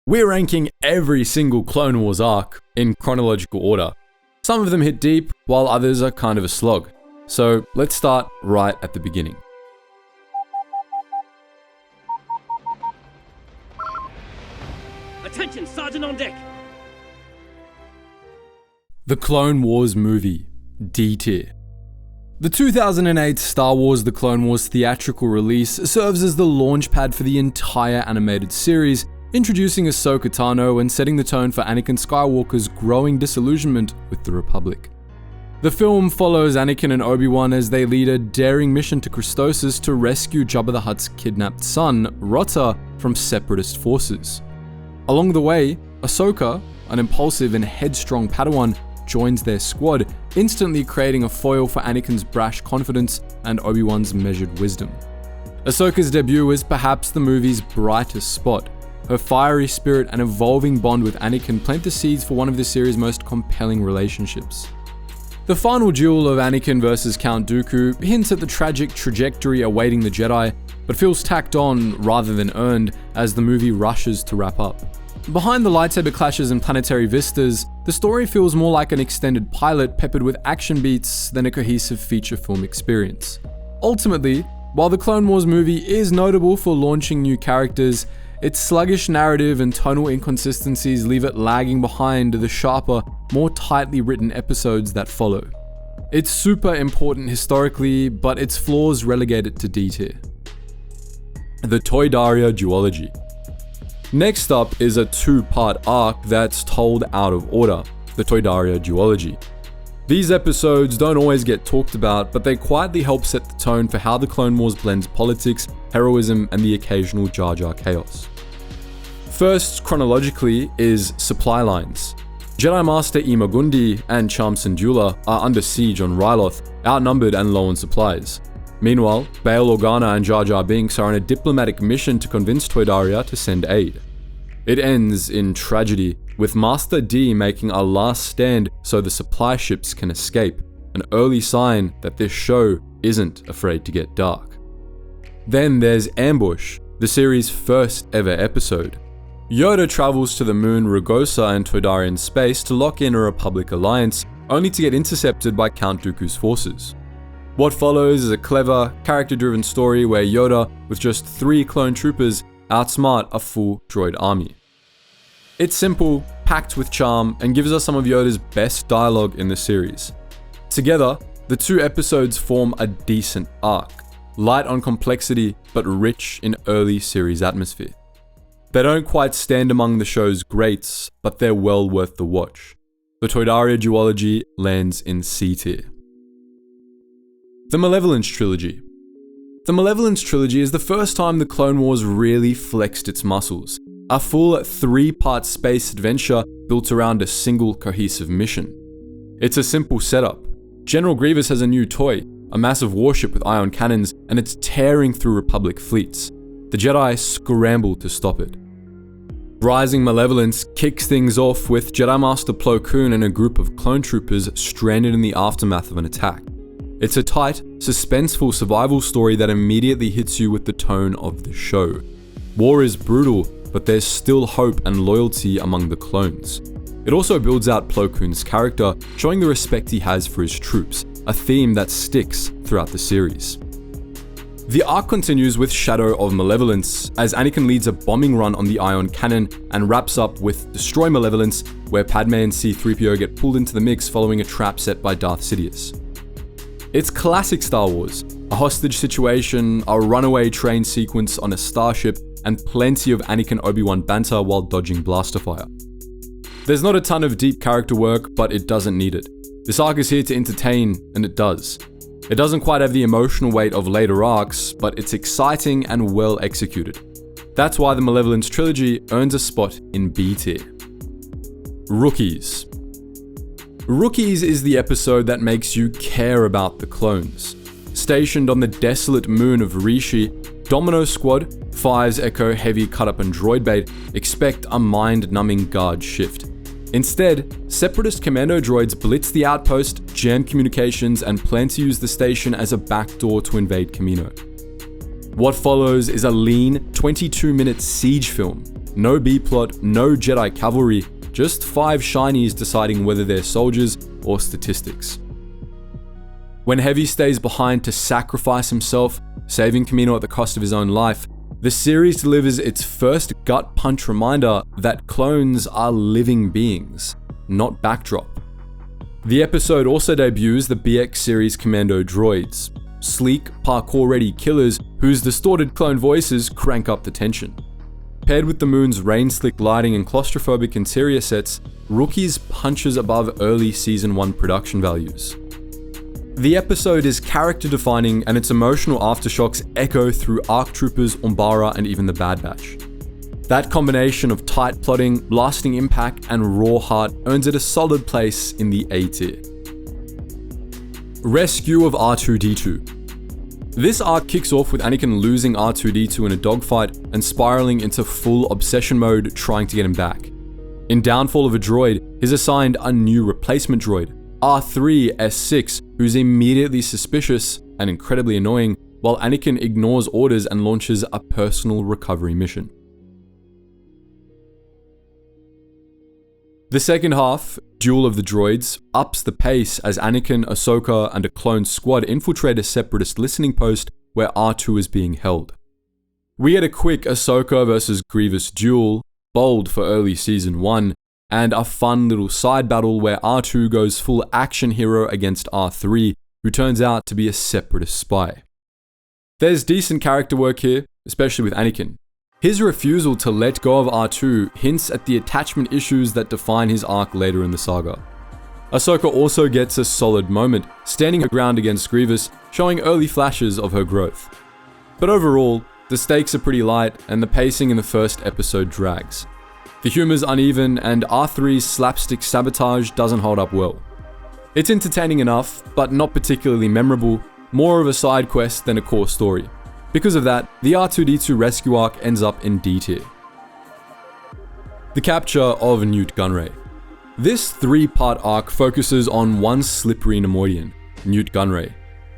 We're ranking every single Clone Wars arc in chronological order. Some of them hit deep, while others are kind of a slog. So let's start right at the beginning. Attention, Sergeant on deck! The Clone Wars movie, D tier. The 2008 Star Wars The Clone Wars theatrical release serves as the launchpad for the entire animated series, introducing Ahsoka Tano and setting the tone for Anakin Skywalker's growing disillusionment with the Republic. The film follows Anakin and Obi-Wan as they lead a daring mission to Christophsis to rescue Jabba the Hutt's kidnapped son, Rota, from Separatist forces. Along the way, Ahsoka, an impulsive and headstrong Padawan, joins their squad, instantly creating a foil for Anakin's brash confidence and Obi-Wan's measured wisdom. Ahsoka's debut is perhaps the movie's brightest spot. Her fiery spirit and evolving bond with Anakin plant the seeds for one of the series' most compelling relationships. The final duel of Anakin versus Count Dooku hints at the tragic trajectory awaiting the Jedi, but feels tacked on rather than earned as the movie rushes to wrap up. Behind the lightsaber clashes and planetary vistas, the story feels more like an extended pilot peppered with action beats than a cohesive feature film experience. Ultimately, while the Clone Wars movie is notable for launching new characters, its sluggish narrative and tonal inconsistencies leave it lagging behind the sharper, more tightly written episodes that follow. It's super important historically, but its flaws relegate it to D tier. The Toydaria Duology. Next up is a two-part arc that's told out of order, the Toydaria Duology. These episodes don't always get talked about, but they quietly help set the tone for how the Clone Wars blends politics, heroism, and the occasional Jar Jar chaos. First, chronologically, is supply lines. Jedi Master Imagundi and Cham Syndulla are under siege on Ryloth, outnumbered and low on supplies. Meanwhile, Bail Organa and Jar Jar Binks are on a diplomatic mission to convince Toydaria to send aid. It ends in tragedy, with Master D making a last stand so the supply ships can escape, an early sign that this show isn't afraid to get dark. Then there's Ambush, the series' first ever episode. Yoda travels to the moon Rugosa and Toydarian space to lock in a Republic alliance, only to get intercepted by Count Dooku's forces. What follows is a clever, character-driven story where Yoda, with just 3 clone troopers, outsmart a full droid army. It's simple, packed with charm, and gives us some of Yoda's best dialogue in the series. Together, the 2 episodes form a decent arc, light on complexity, but rich in early series atmosphere. They don't quite stand among the show's greats, but they're well worth the watch. The Toydaria Duology lands in C tier. The Malevolence Trilogy. The Malevolence Trilogy is the first time the Clone Wars really flexed its muscles. A full 3-part space adventure built around a single cohesive mission. It's a simple setup. General Grievous has a new toy, a massive warship with ion cannons, and it's tearing through Republic fleets. The Jedi scramble to stop it. Rising Malevolence kicks things off with Jedi Master Plo Koon and a group of clone troopers stranded in the aftermath of an attack. It's a tight, suspenseful survival story that immediately hits you with the tone of the show. War is brutal, but there's still hope and loyalty among the clones. It also builds out Plo Koon's character, showing the respect he has for his troops, a theme that sticks throughout the series. The arc continues with Shadow of Malevolence, as Anakin leads a bombing run on the ion cannon and wraps up with Destroy Malevolence, where Padme and C-3PO get pulled into the mix following a trap set by Darth Sidious. It's classic Star Wars, a hostage situation, a runaway train sequence on a starship, and plenty of Anakin Obi-Wan banter while dodging blaster fire. There's not a ton of deep character work, but it doesn't need it. This arc is here to entertain, and it does. It doesn't quite have the emotional weight of later arcs, but it's exciting and well executed. That's why the Malevolence Trilogy earns a spot in B tier. Rookies. Rookies is the episode that makes you care about the clones. Stationed on the desolate moon of Rishi, Domino Squad, 5's Echo Heavy Cut-Up and Droid Bait expect a mind-numbing guard shift. Instead, Separatist commando droids blitz the outpost, jam communications, and plan to use the station as a backdoor to invade Kamino. What follows is a lean, 22-minute siege film. no B-plot, no Jedi cavalry, just 5 shinies deciding whether they're soldiers or statistics. When Heavy stays behind to sacrifice himself, saving Kamino at the cost of his own life, the series delivers its first gut punch reminder that clones are living beings, not backdrop. The episode also debuts the BX series Commando Droids, sleek, parkour-ready killers whose distorted clone voices crank up the tension. Paired with the moon's rain-slick lighting and claustrophobic interior sets, Rookies punches above early Season 1 production values. The episode is character-defining and its emotional aftershocks echo through ARC Troopers, Umbara, and even the Bad Batch. That combination of tight plotting, lasting impact, and raw heart earns it a solid place in the A tier. Rescue of R2-D2. This arc kicks off with Anakin losing R2-D2 in a dogfight and spiraling into full obsession mode trying to get him back. In Downfall of a Droid, he's assigned a new replacement droid, R3-S6, who's immediately suspicious and incredibly annoying, while Anakin ignores orders and launches a personal recovery mission. The second half, Duel of the Droids, ups the pace as Anakin, Ahsoka, and a clone squad infiltrate a separatist listening post where R2 is being held. We get a quick Ahsoka versus Grievous duel, bold for early Season 1, and a fun little side battle where R2 goes full action hero against R3, who turns out to be a separatist spy. There's decent character work here, especially with Anakin. His refusal to let go of R2 hints at the attachment issues that define his arc later in the saga. Ahsoka also gets a solid moment, standing her ground against Grievous, showing early flashes of her growth. But overall, the stakes are pretty light and the pacing in the first episode drags. The humor's uneven and R3's slapstick sabotage doesn't hold up well. It's entertaining enough, but not particularly memorable, more of a side quest than a core story. Because of that, the R2-D2 rescue arc ends up in D tier. The capture of Nute Gunray. This 3-part arc focuses on one slippery Nemoidian, Nute Gunray.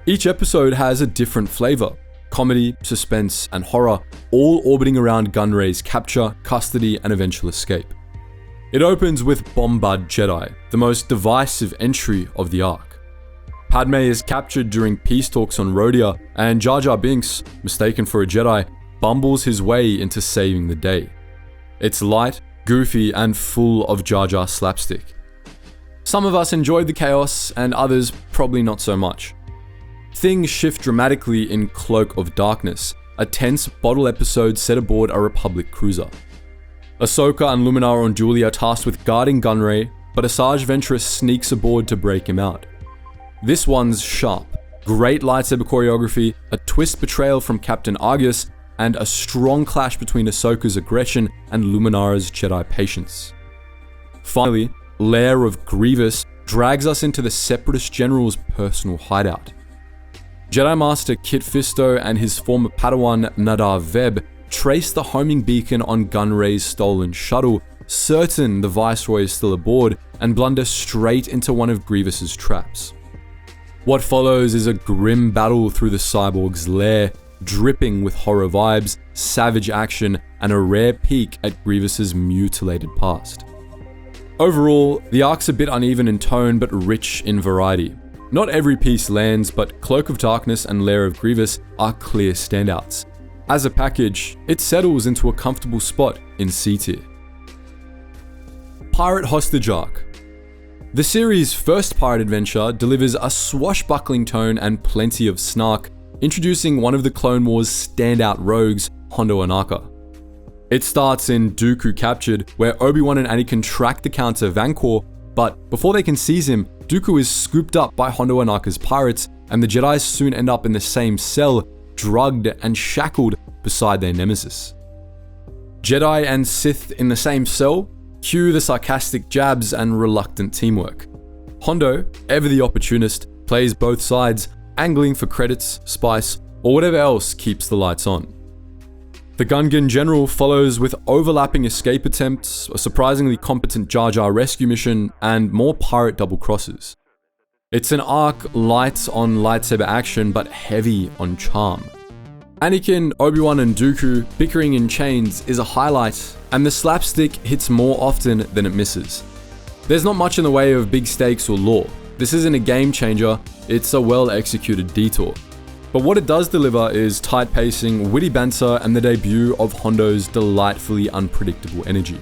Each episode has a different flavor: comedy, suspense, and horror, all orbiting around Gunray's capture, custody, and eventual escape. It opens with Bombard Jedi, the most divisive entry of the arc. Padme is captured during peace talks on Rhodia, and Jar Jar Binks, mistaken for a Jedi, bumbles his way into saving the day. It's light, goofy, and full of Jar Jar slapstick. Some of us enjoyed the chaos, and others probably not so much. Things shift dramatically in Cloak of Darkness, a tense bottle episode set aboard a Republic cruiser. Ahsoka and Luminar on Julie are tasked with guarding Gunray, but Asajj Ventress sneaks aboard to break him out. This one's sharp, great lightsaber choreography, a twist betrayal from Captain Argus, and a strong clash between Ahsoka's aggression and Luminara's Jedi patience. Finally, Lair of Grievous drags us into the Separatist General's personal hideout. Jedi Master Kit Fisto and his former Padawan Nadav Veb trace the homing beacon on Gunray's stolen shuttle, certain the Viceroy is still aboard, and blunder straight into one of Grievous's traps. What follows is a grim battle through the cyborg's lair, dripping with horror vibes, savage action, and a rare peek at Grievous's mutilated past. Overall, the arc's a bit uneven in tone but rich in variety. Not every piece lands, but Cloak of Darkness and Lair of Grievous are clear standouts. As a package, it settles into a comfortable spot in C tier. Pirate Hostage Arc. The series' first pirate adventure delivers a swashbuckling tone and plenty of snark, introducing one of the Clone Wars' standout rogues, Hondo Ohnaka. It starts in Dooku Captured, where Obi-Wan and Anakin track the counter Vancor, but before they can seize him, Dooku is scooped up by Hondo Ohnaka's pirates, and the Jedi soon end up in the same cell, drugged and shackled beside their nemesis. Jedi and Sith in the same cell? Cue the sarcastic jabs and reluctant teamwork. Hondo, ever the opportunist, plays both sides, angling for credits, spice, or whatever else keeps the lights on. The Gungan General follows with overlapping escape attempts, a surprisingly competent Jar Jar rescue mission, and more pirate double crosses. It's an arc light on lightsaber action but heavy on charm. Anakin, Obi-Wan and Dooku bickering in chains is a highlight, and the slapstick hits more often than it misses. There's not much in the way of big stakes or lore. This isn't a game changer, it's a well-executed detour. But what it does deliver is tight pacing, witty banter, and the debut of Hondo's delightfully unpredictable energy.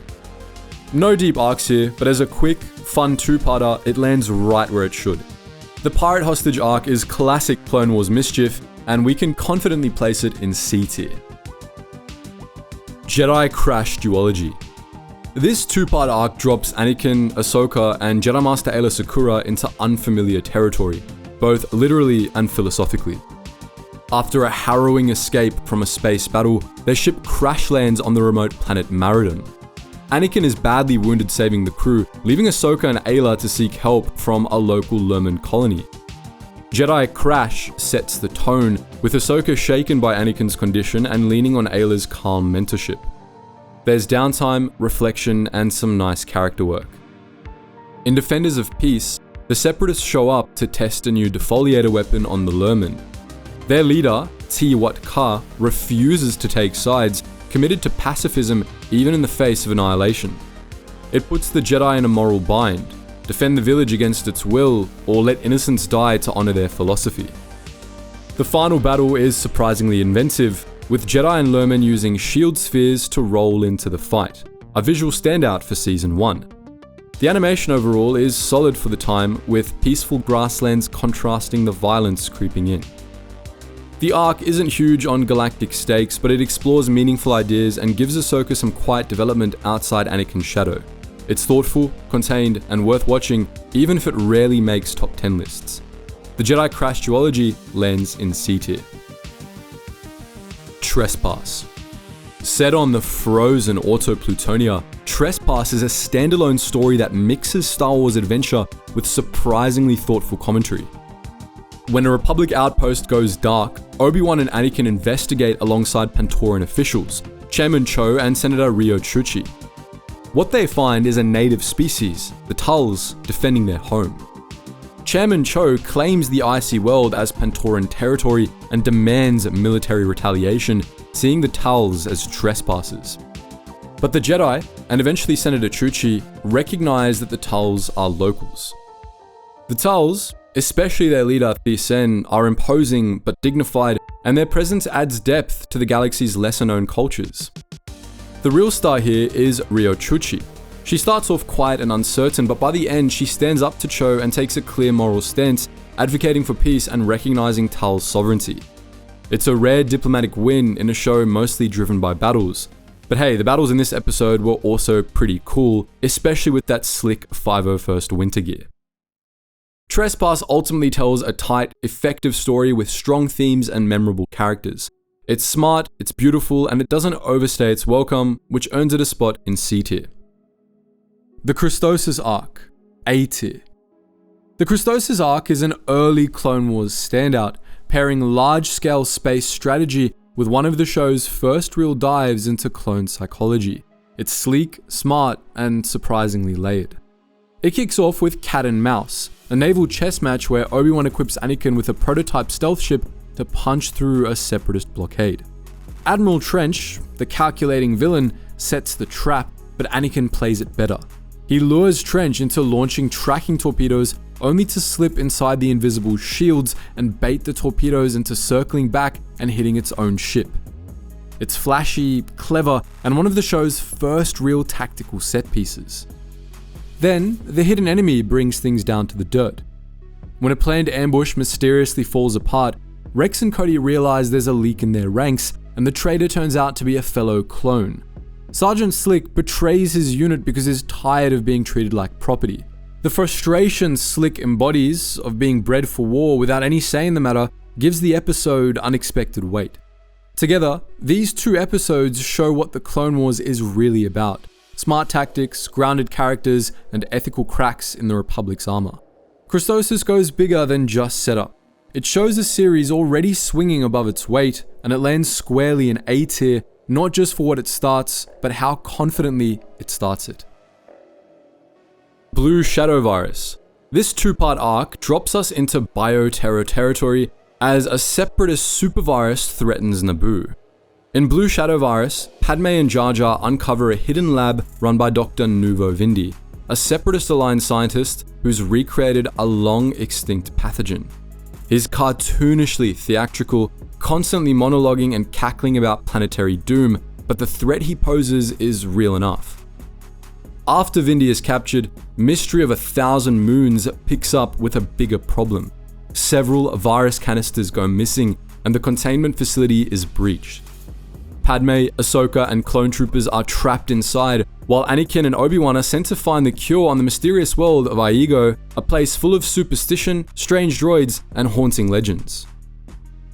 No deep arcs here, but as a quick, fun two-parter, it lands right where it should. The pirate hostage arc is classic Clone Wars mischief, and we can confidently place it in C tier. Jedi Crash Duology. This two-part arc drops Anakin, Ahsoka, and Jedi Master Aayla Secura into unfamiliar territory, both literally and philosophically. After a harrowing escape from a space battle, their ship crash lands on the remote planet Maridon. Anakin is badly wounded saving the crew, leaving Ahsoka and Aayla to seek help from a local Lurman colony. Jedi Crash sets the tone, with Ahsoka shaken by Anakin's condition and leaning on Ayla's calm mentorship. There's downtime, reflection, and some nice character work. In Defenders of Peace, the Separatists show up to test a new defoliator weapon on the Lurman. Their leader, T. Wat Ka, refuses to take sides, committed to pacifism even in the face of annihilation. It puts the Jedi in a moral bind: defend the village against its will, or let innocents die to honor their philosophy. The final battle is surprisingly inventive, with Jedi and Lurman using shield spheres to roll into the fight, a visual standout for Season 1. The animation overall is solid for the time, with peaceful grasslands contrasting the violence creeping in. The arc isn't huge on galactic stakes, but it explores meaningful ideas and gives Ahsoka some quiet development outside Anakin's shadow. It's thoughtful, contained, and worth watching, even if it rarely makes top 10 lists. The Jedi Crash Duology lands in C tier. Trespass. Set on the frozen Auto Plutonia, Trespass is a standalone story that mixes Star Wars adventure with surprisingly thoughtful commentary. When a Republic outpost goes dark, Obi-Wan and Anakin investigate alongside Pantoran officials, Chairman Cho and Senator Ryo Chuchi. What they find is a native species, the Tulls, defending their home. Chairman Cho claims the icy world as Pantoran territory and demands military retaliation, seeing the Tulls as trespassers. But the Jedi, and eventually Senator Chuchi, recognize that the Tulls are locals. The Tulls, especially their leader Thisen, are imposing but dignified, and their presence adds depth to the galaxy's lesser-known cultures. The real star here is Ryo Chuchi. She starts off quiet and uncertain, but by the end she stands up to Cho and takes a clear moral stance, advocating for peace and recognizing Tal's sovereignty. It's a rare diplomatic win in a show mostly driven by battles. But hey, the battles in this episode were also pretty cool, especially with that slick 501st winter gear. Trespass ultimately tells a tight, effective story with strong themes and memorable characters. It's smart, it's beautiful, and it doesn't overstay its welcome, which earns it a spot in C tier. The Christophsis Arc, A tier. The Christophsis Arc is an early Clone Wars standout, pairing large-scale space strategy with one of the show's first real dives into clone psychology. It's sleek, smart, and surprisingly layered. It kicks off with Cat and Mouse, a naval chess match where Obi-Wan equips Anakin with a prototype stealth ship to punch through a Separatist blockade. Admiral Trench, the calculating villain, sets the trap, but Anakin plays it better. He lures Trench into launching tracking torpedoes only to slip inside the invisible shields and bait the torpedoes into circling back and hitting its own ship. It's flashy, clever, and one of the show's first real tactical set pieces. Then, the hidden enemy brings things down to the dirt. When a planned ambush mysteriously falls apart, Rex and Cody realize there's a leak in their ranks, and the traitor turns out to be a fellow clone. Sergeant Slick betrays his unit because he's tired of being treated like property. The frustration Slick embodies of being bred for war without any say in the matter gives the episode unexpected weight. Together, these two episodes show what the Clone Wars is really about: smart tactics, grounded characters, and ethical cracks in the Republic's armor. Christophsis goes bigger than just setup. It shows a series already swinging above its weight, and it lands squarely in A tier, not just for what it starts, but how confidently it starts it. Blue Shadow Virus. This two-part arc drops us into Bioterror territory, as a separatist supervirus threatens Naboo. In Blue Shadow Virus, Padme and Jar Jar uncover a hidden lab run by Dr. Nuvo Vindi, a separatist-aligned scientist who's recreated a long-extinct pathogen. He's cartoonishly theatrical, constantly monologuing and cackling about planetary doom, but the threat he poses is real enough. After Vindi is captured, Mystery of 1,000 Moons picks up with a bigger problem. Several virus canisters go missing, and the containment facility is breached. Padme, Ahsoka, and clone troopers are trapped inside, while Anakin and Obi-Wan are sent to find the cure on the mysterious world of Iego, a place full of superstition, strange droids, and haunting legends.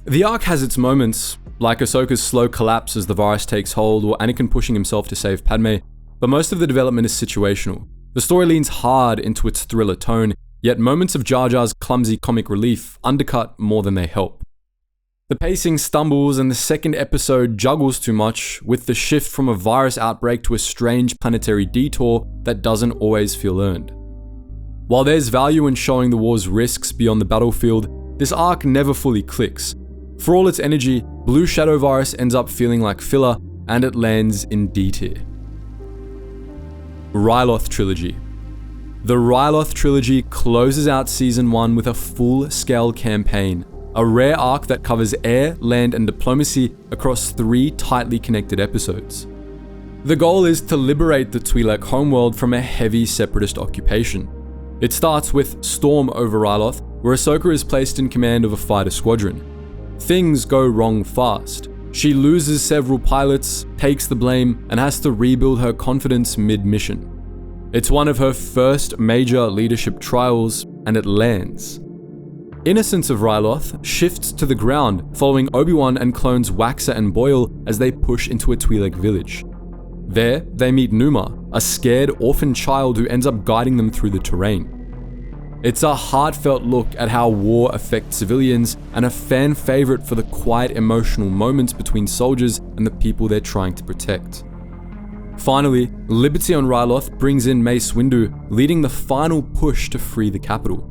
The arc has its moments, like Ahsoka's slow collapse as the virus takes hold, or Anakin pushing himself to save Padme, but most of the development is situational. The story leans hard into its thriller tone, yet moments of Jar Jar's clumsy comic relief undercut more than they help. The pacing stumbles and the second episode juggles too much, with the shift from a virus outbreak to a strange planetary detour that doesn't always feel earned. While there's value in showing the war's risks beyond the battlefield, this arc never fully clicks. For all its energy, Blue Shadow Virus ends up feeling like filler, and it lands in D tier. Ryloth Trilogy. The Ryloth Trilogy closes out Season 1 with a full-scale campaign, a rare arc that covers air, land, and diplomacy across 3 tightly connected episodes. The goal is to liberate the Twi'lek homeworld from a heavy separatist occupation. It starts with Storm over Ryloth, where Ahsoka is placed in command of a fighter squadron. Things go wrong fast. She loses several pilots, takes the blame, and has to rebuild her confidence mid-mission. It's one of her first major leadership trials, and it lands. Innocence of Ryloth shifts to the ground following Obi-Wan and clones Waxer and Boyle as they push into a Twi'lek village. There, they meet Numa, a scared orphan child who ends up guiding them through the terrain. It's a heartfelt look at how war affects civilians and a fan favorite for the quiet emotional moments between soldiers and the people they're trying to protect. Finally, Liberty on Ryloth brings in Mace Windu, leading the final push to free the capital.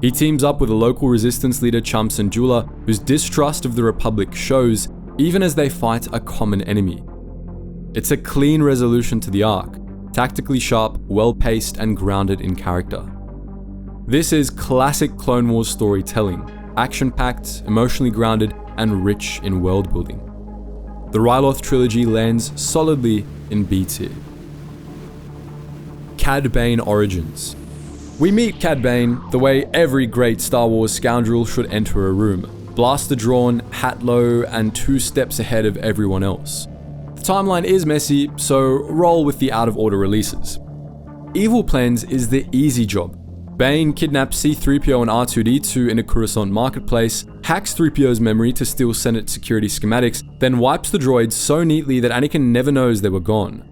He teams up with a local resistance leader Cham Syndulla, whose distrust of the Republic shows, even as they fight a common enemy. It's a clean resolution to the arc, tactically sharp, well-paced, and grounded in character. This is classic Clone Wars storytelling, action-packed, emotionally grounded, and rich in world-building. The Ryloth trilogy lands solidly in B tier. Cad Bane Origins. We meet Cad Bane the way every great Star Wars scoundrel should enter a room, blaster drawn, hat low, and 2 steps ahead of everyone else. The timeline is messy, so roll with the out-of-order releases. Evil Plans is the easy job. Bane kidnaps C-3PO and R2-D2 in a Coruscant marketplace, hacks 3PO's memory to steal Senate security schematics, then wipes the droids so neatly that Anakin never knows they were gone.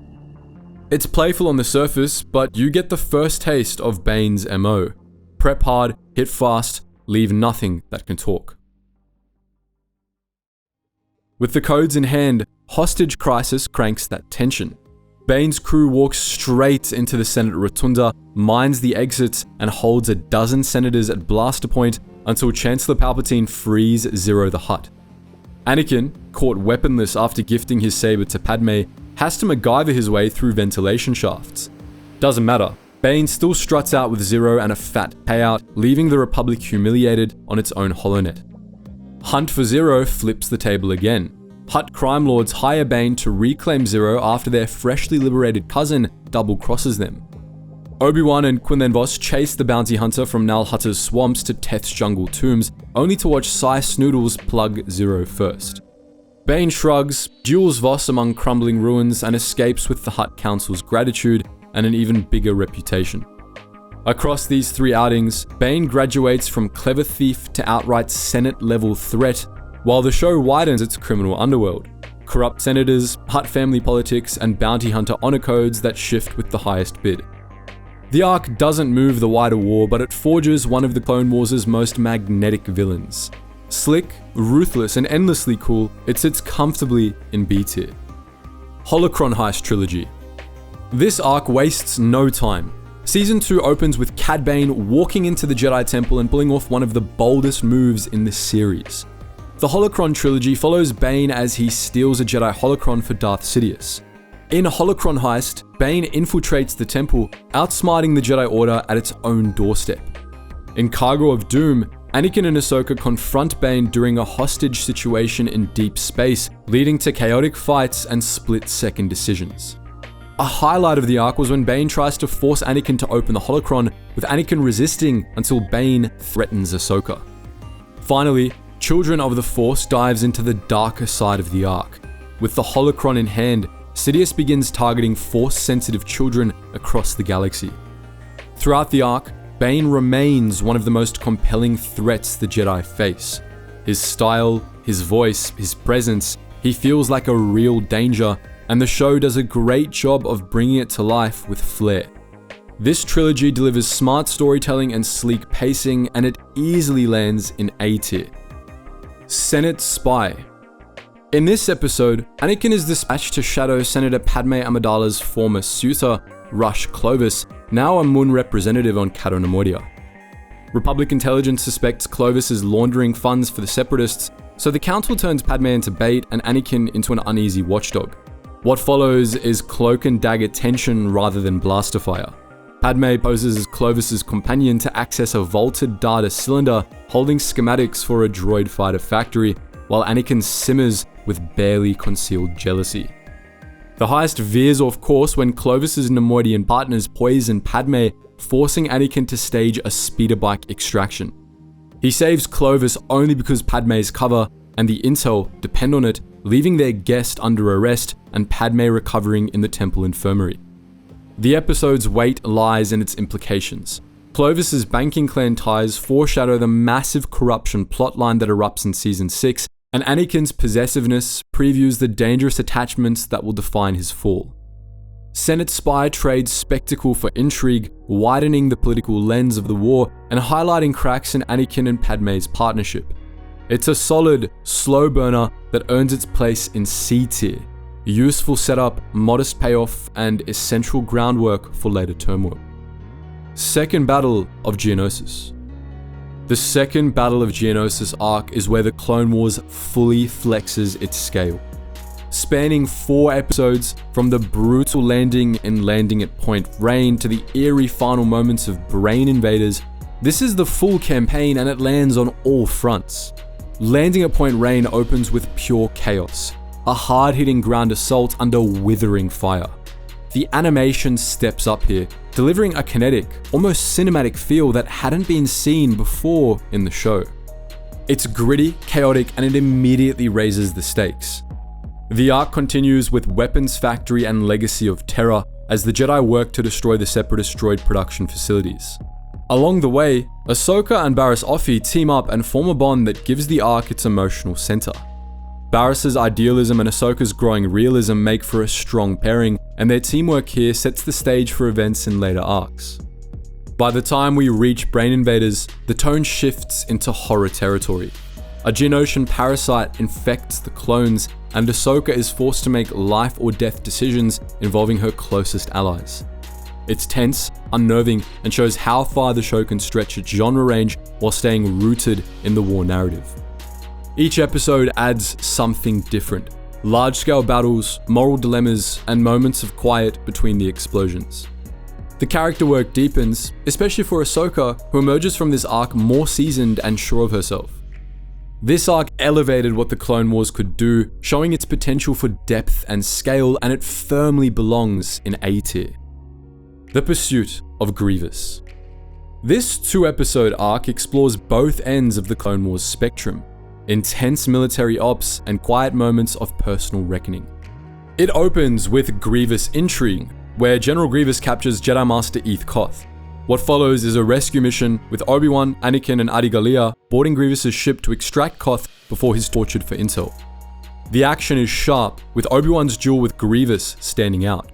It's playful on the surface, but you get the first taste of Bane's MO. Prep hard, hit fast, leave nothing that can talk. With the codes in hand, Hostage Crisis cranks that tension. Bane's crew walks straight into the Senate Rotunda, mines the exits, and holds a dozen senators at blaster point until Chancellor Palpatine frees Ziro the Hutt. Anakin, caught weaponless after gifting his saber to Padme, has to MacGyver his way through ventilation shafts. Doesn't matter, Bane still struts out with Ziro and a fat payout, leaving the Republic humiliated on its own holonet. Hunt for Ziro flips the table again. Hutt crime lords hire Bane to reclaim Ziro after their freshly liberated cousin double-crosses them. Obi-Wan and Quinlan Vos chase the bounty hunter from Nal Hutta's swamps to Teth's jungle tombs, only to watch Sai Snoodles plug Ziro first. Bane shrugs, duels Vos among crumbling ruins, and escapes with the Hutt Council's gratitude and an even bigger reputation. Across these 3 outings, Bane graduates from clever thief to outright Senate-level threat, while the show widens its criminal underworld. Corrupt senators, Hutt family politics, and bounty hunter honor codes that shift with the highest bid. The arc doesn't move the wider war, but it forges one of the Clone Wars' most magnetic villains. Slick, ruthless, and endlessly cool, it sits comfortably in B tier. Holocron Heist Trilogy. This arc wastes no time. Season 2 opens with Cad Bane walking into the Jedi Temple and pulling off one of the boldest moves in the series. The Holocron Trilogy follows Bane as he steals a Jedi Holocron for Darth Sidious. In Holocron Heist, Bane infiltrates the temple, outsmarting the Jedi Order at its own doorstep. In Cargo of Doom, Anakin and Ahsoka confront Bane during a hostage situation in deep space, leading to chaotic fights and split-second decisions. A highlight of the arc was when Bane tries to force Anakin to open the Holocron, with Anakin resisting until Bane threatens Ahsoka. Finally, Children of the Force dives into the darker side of the arc. With the Holocron in hand, Sidious begins targeting Force-sensitive children across the galaxy. Throughout the arc, Bane remains one of the most compelling threats the Jedi face. His style, his voice, his presence, he feels like a real danger, and the show does a great job of bringing it to life with flair. This trilogy delivers smart storytelling and sleek pacing, and it easily lands in A tier. Senate Spy. In this episode, Anakin is dispatched to shadow Senator Padme Amidala's former suitor, Rush Clovis, now a Mun representative on Cato Nemoidia. Republic intelligence suspects Clovis is laundering funds for the Separatists, so the Council turns Padme into bait and Anakin into an uneasy watchdog. What follows is cloak and dagger tension rather than blaster fire. Padme poses as Clovis's companion to access a vaulted data cylinder holding schematics for a droid fighter factory, while Anakin simmers with barely concealed jealousy. The heist veers off course when Clovis's Nemoidian partners poison Padme, forcing Anakin to stage a speeder bike extraction. He saves Clovis only because Padme's cover and the intel depend on it, leaving their guest under arrest and Padme recovering in the temple infirmary. The episode's weight lies in its implications. Clovis's banking clan ties foreshadow the massive corruption plotline that erupts in Season 6, and Anakin's possessiveness previews the dangerous attachments that will define his fall. Senate Spy trades spectacle for intrigue, widening the political lens of the war and highlighting cracks in Anakin and Padme's partnership. It's a solid, slow burner that earns its place in C tier. Useful setup, modest payoff, and essential groundwork for later turmoil. Second Battle of Geonosis. The Second Battle of Geonosis arc is where the Clone Wars fully flexes its scale. Spanning 4 episodes, from the brutal landing and landing at Point Rain to the eerie final moments of Brain Invaders, this is the full campaign and it lands on all fronts. Landing at Point Rain opens with pure chaos, a hard-hitting ground assault under withering fire. The animation steps up here, delivering a kinetic, almost cinematic feel that hadn't been seen before in the show. It's gritty, chaotic, and it immediately raises the stakes. The arc continues with Weapons Factory and Legacy of Terror as the Jedi work to destroy the Separatist droid production facilities. Along the way, Ahsoka and Barriss Offee team up and form a bond that gives the arc its emotional center. Barriss's idealism and Ahsoka's growing realism make for a strong pairing, and their teamwork here sets the stage for events in later arcs. By the time we reach Brain Invaders, the tone shifts into horror territory. A Geonosian parasite infects the clones, and Ahsoka is forced to make life or death decisions involving her closest allies. It's tense, unnerving, and shows how far the show can stretch its genre range while staying rooted in the war narrative. Each episode adds something different. Large-scale battles, moral dilemmas, and moments of quiet between the explosions. The character work deepens, especially for Ahsoka, who emerges from this arc more seasoned and sure of herself. This arc elevated what the Clone Wars could do, showing its potential for depth and scale, and it firmly belongs in A tier. The Pursuit of Grievous. This 2-episode arc explores both ends of the Clone Wars spectrum. Intense military ops and quiet moments of personal reckoning. It opens with Grievous intrigue, where General Grievous captures Jedi Master Eth Koth. What follows is a rescue mission with Obi-Wan, Anakin, and Adi Gallia boarding Grievous's ship to extract Koth before he's tortured for intel. The action is sharp, with Obi-Wan's duel with Grievous standing out.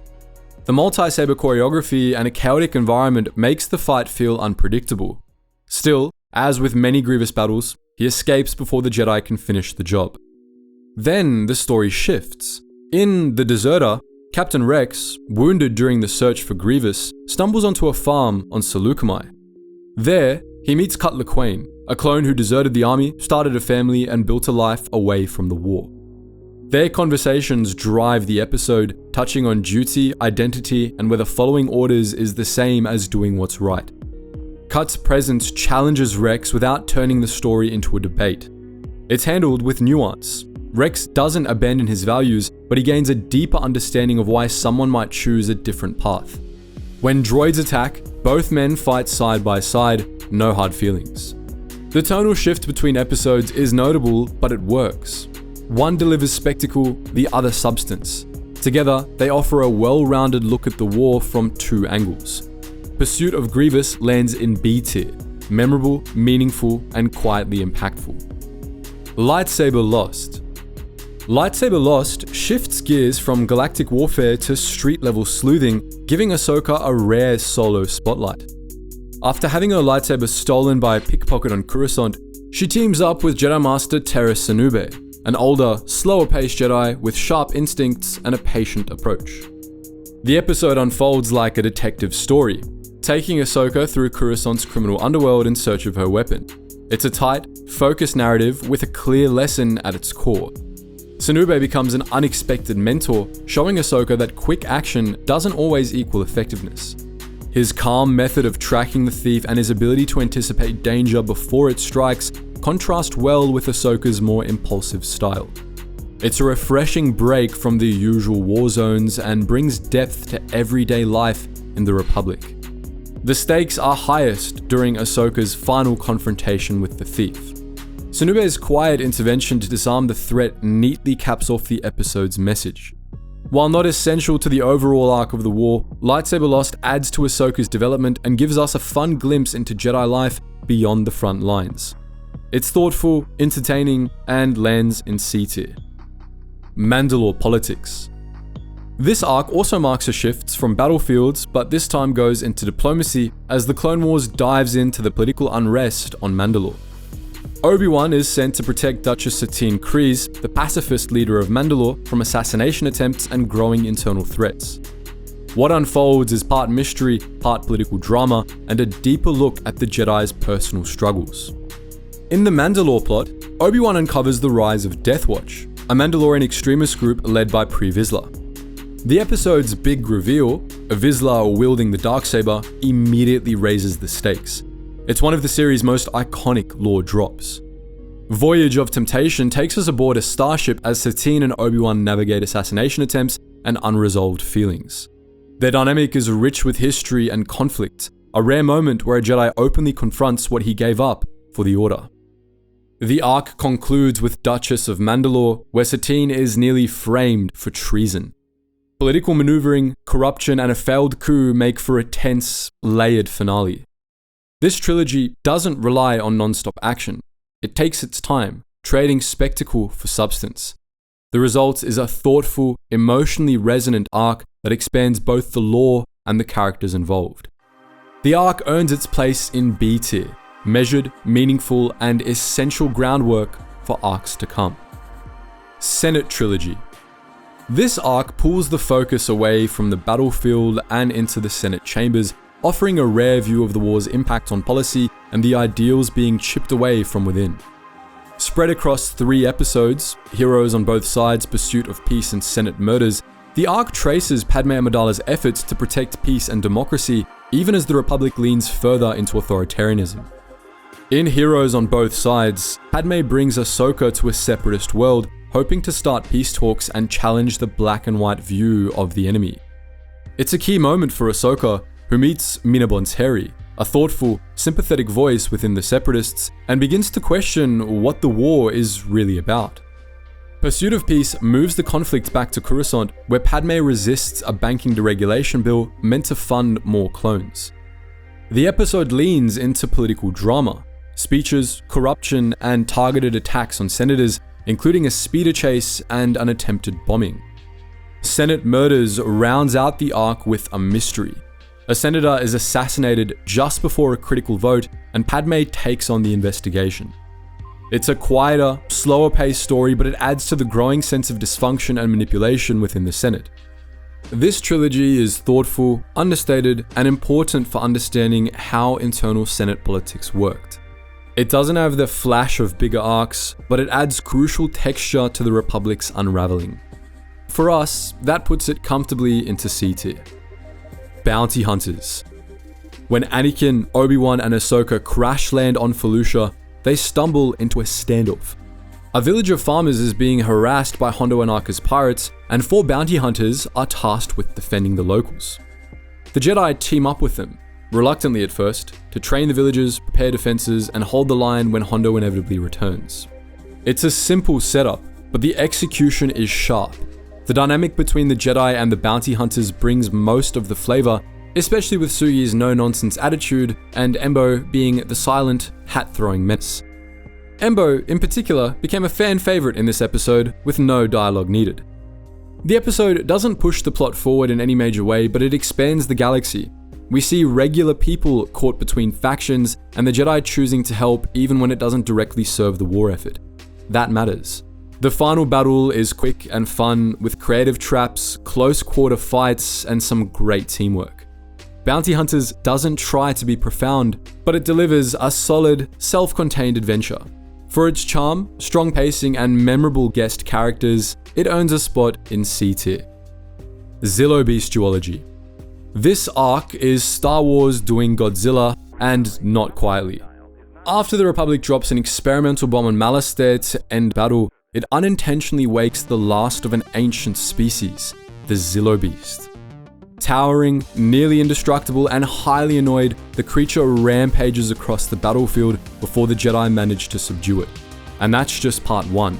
The multi-saber choreography and a chaotic environment makes the fight feel unpredictable. Still, as with many Grievous battles, he escapes before the Jedi can finish the job. Then the story shifts. In The Deserter, Captain Rex, wounded during the search for Grievous, stumbles onto a farm on Saleucami. There, he meets Cutler Quain, a clone who deserted the army, started a family, and built a life away from the war. Their conversations drive the episode, touching on duty, identity, and whether following orders is the same as doing what's right. Cut's presence challenges Rex without turning the story into a debate. It's handled with nuance. Rex doesn't abandon his values, but he gains a deeper understanding of why someone might choose a different path. When droids attack, both men fight side by side, no hard feelings. The tonal shift between episodes is notable, but it works. One delivers spectacle, the other substance. Together, they offer a well-rounded look at the war from two angles. Pursuit of Grievous lands in B tier, memorable, meaningful, and quietly impactful. Lightsaber Lost. Lightsaber Lost shifts gears from galactic warfare to street-level sleuthing, giving Ahsoka a rare solo spotlight. After having her lightsaber stolen by a pickpocket on Coruscant, she teams up with Jedi Master Tera Sinube, an older, slower-paced Jedi with sharp instincts and a patient approach. The episode unfolds like a detective story, taking Ahsoka through Coruscant's criminal underworld in search of her weapon. It's a tight, focused narrative with a clear lesson at its core. Sinube becomes an unexpected mentor, showing Ahsoka that quick action doesn't always equal effectiveness. His calm method of tracking the thief and his ability to anticipate danger before it strikes contrast well with Ahsoka's more impulsive style. It's a refreshing break from the usual war zones and brings depth to everyday life in the Republic. The stakes are highest during Ahsoka's final confrontation with the thief. Sinube's quiet intervention to disarm the threat neatly caps off the episode's message. While not essential to the overall arc of the war, Lightsaber Lost adds to Ahsoka's development and gives us a fun glimpse into Jedi life beyond the front lines. It's thoughtful, entertaining, and lands in C tier. Mandalore Politics. This arc also marks a shift from battlefields, but this time goes into diplomacy as the Clone Wars dives into the political unrest on Mandalore. Obi-Wan is sent to protect Duchess Satine Kryze, the pacifist leader of Mandalore, from assassination attempts and growing internal threats. What unfolds is part mystery, part political drama, and a deeper look at the Jedi's personal struggles. In the Mandalore plot, Obi-Wan uncovers the rise of Death Watch, a Mandalorian extremist group led by Pre Vizsla. The episode's big reveal, a Vizsla wielding the Darksaber, immediately raises the stakes. It's one of the series' most iconic lore drops. Voyage of Temptation takes us aboard a starship as Satine and Obi-Wan navigate assassination attempts and unresolved feelings. Their dynamic is rich with history and conflict, a rare moment where a Jedi openly confronts what he gave up for the Order. The arc concludes with Duchess of Mandalore, where Satine is nearly framed for treason. Political maneuvering, corruption, and a failed coup make for a tense, layered finale. This trilogy doesn't rely on non-stop action. It takes its time, trading spectacle for substance. The result is a thoughtful, emotionally resonant arc that expands both the lore and the characters involved. The arc earns its place in B tier, measured, meaningful, and essential groundwork for arcs to come. Senate Trilogy. This arc pulls the focus away from the battlefield and into the Senate chambers, offering a rare view of the war's impact on policy and the ideals being chipped away from within. Spread across 3 episodes, Heroes on Both Sides, Pursuit of Peace, and Senate Murders, the arc traces Padme Amidala's efforts to protect peace and democracy, even as the Republic leans further into authoritarianism. In Heroes on Both Sides, Padme brings Ahsoka to a separatist world, hoping to start peace talks and challenge the black and white view of the enemy. It's a key moment for Ahsoka, who meets Mina Bonteri, a thoughtful, sympathetic voice within the Separatists, and begins to question what the war is really about. Pursuit of Peace moves the conflict back to Coruscant, where Padme resists a banking deregulation bill meant to fund more clones. The episode leans into political drama, speeches, corruption, and targeted attacks on senators, including a speeder chase and an attempted bombing. Senate Murders rounds out the arc with a mystery. A senator is assassinated just before a critical vote, and Padme takes on the investigation. It's a quieter, slower-paced story, but it adds to the growing sense of dysfunction and manipulation within the Senate. This trilogy is thoughtful, understated, and important for understanding how internal Senate politics worked. It doesn't have the flash of bigger arcs, but it adds crucial texture to the Republic's unraveling. For us, that puts it comfortably into C tier. Bounty Hunters. When Anakin, Obi-Wan and Ahsoka crash land on Felucia, they stumble into a standoff. A village of farmers is being harassed by Hondo Ohnaka's pirates, and 4 bounty hunters are tasked with defending the locals. The Jedi team up with them, reluctantly at first, to train the villagers, prepare defenses, and hold the line when Hondo inevitably returns. It's a simple setup, but the execution is sharp. The dynamic between the Jedi and the bounty hunters brings most of the flavor, especially with Sugi's no-nonsense attitude and Embo being the silent, hat-throwing menace. Embo, in particular, became a fan favorite in this episode with no dialogue needed. The episode doesn't push the plot forward in any major way, but it expands the galaxy. We see regular people caught between factions and the Jedi choosing to help even when it doesn't directly serve the war effort. That matters. The final battle is quick and fun with creative traps, close quarter fights, and some great teamwork. Bounty Hunters doesn't try to be profound, but it delivers a solid, self-contained adventure. For its charm, strong pacing, and memorable guest characters, it earns a spot in C tier. Zillo Beast Duology. This arc is Star Wars doing Godzilla, and not quietly. After the Republic drops an experimental bomb on Malastare to end battle, it unintentionally wakes the last of an ancient species, the Zillo Beast. Towering, nearly indestructible, and highly annoyed, the creature rampages across the battlefield before the Jedi manage to subdue it. And that's just part 1.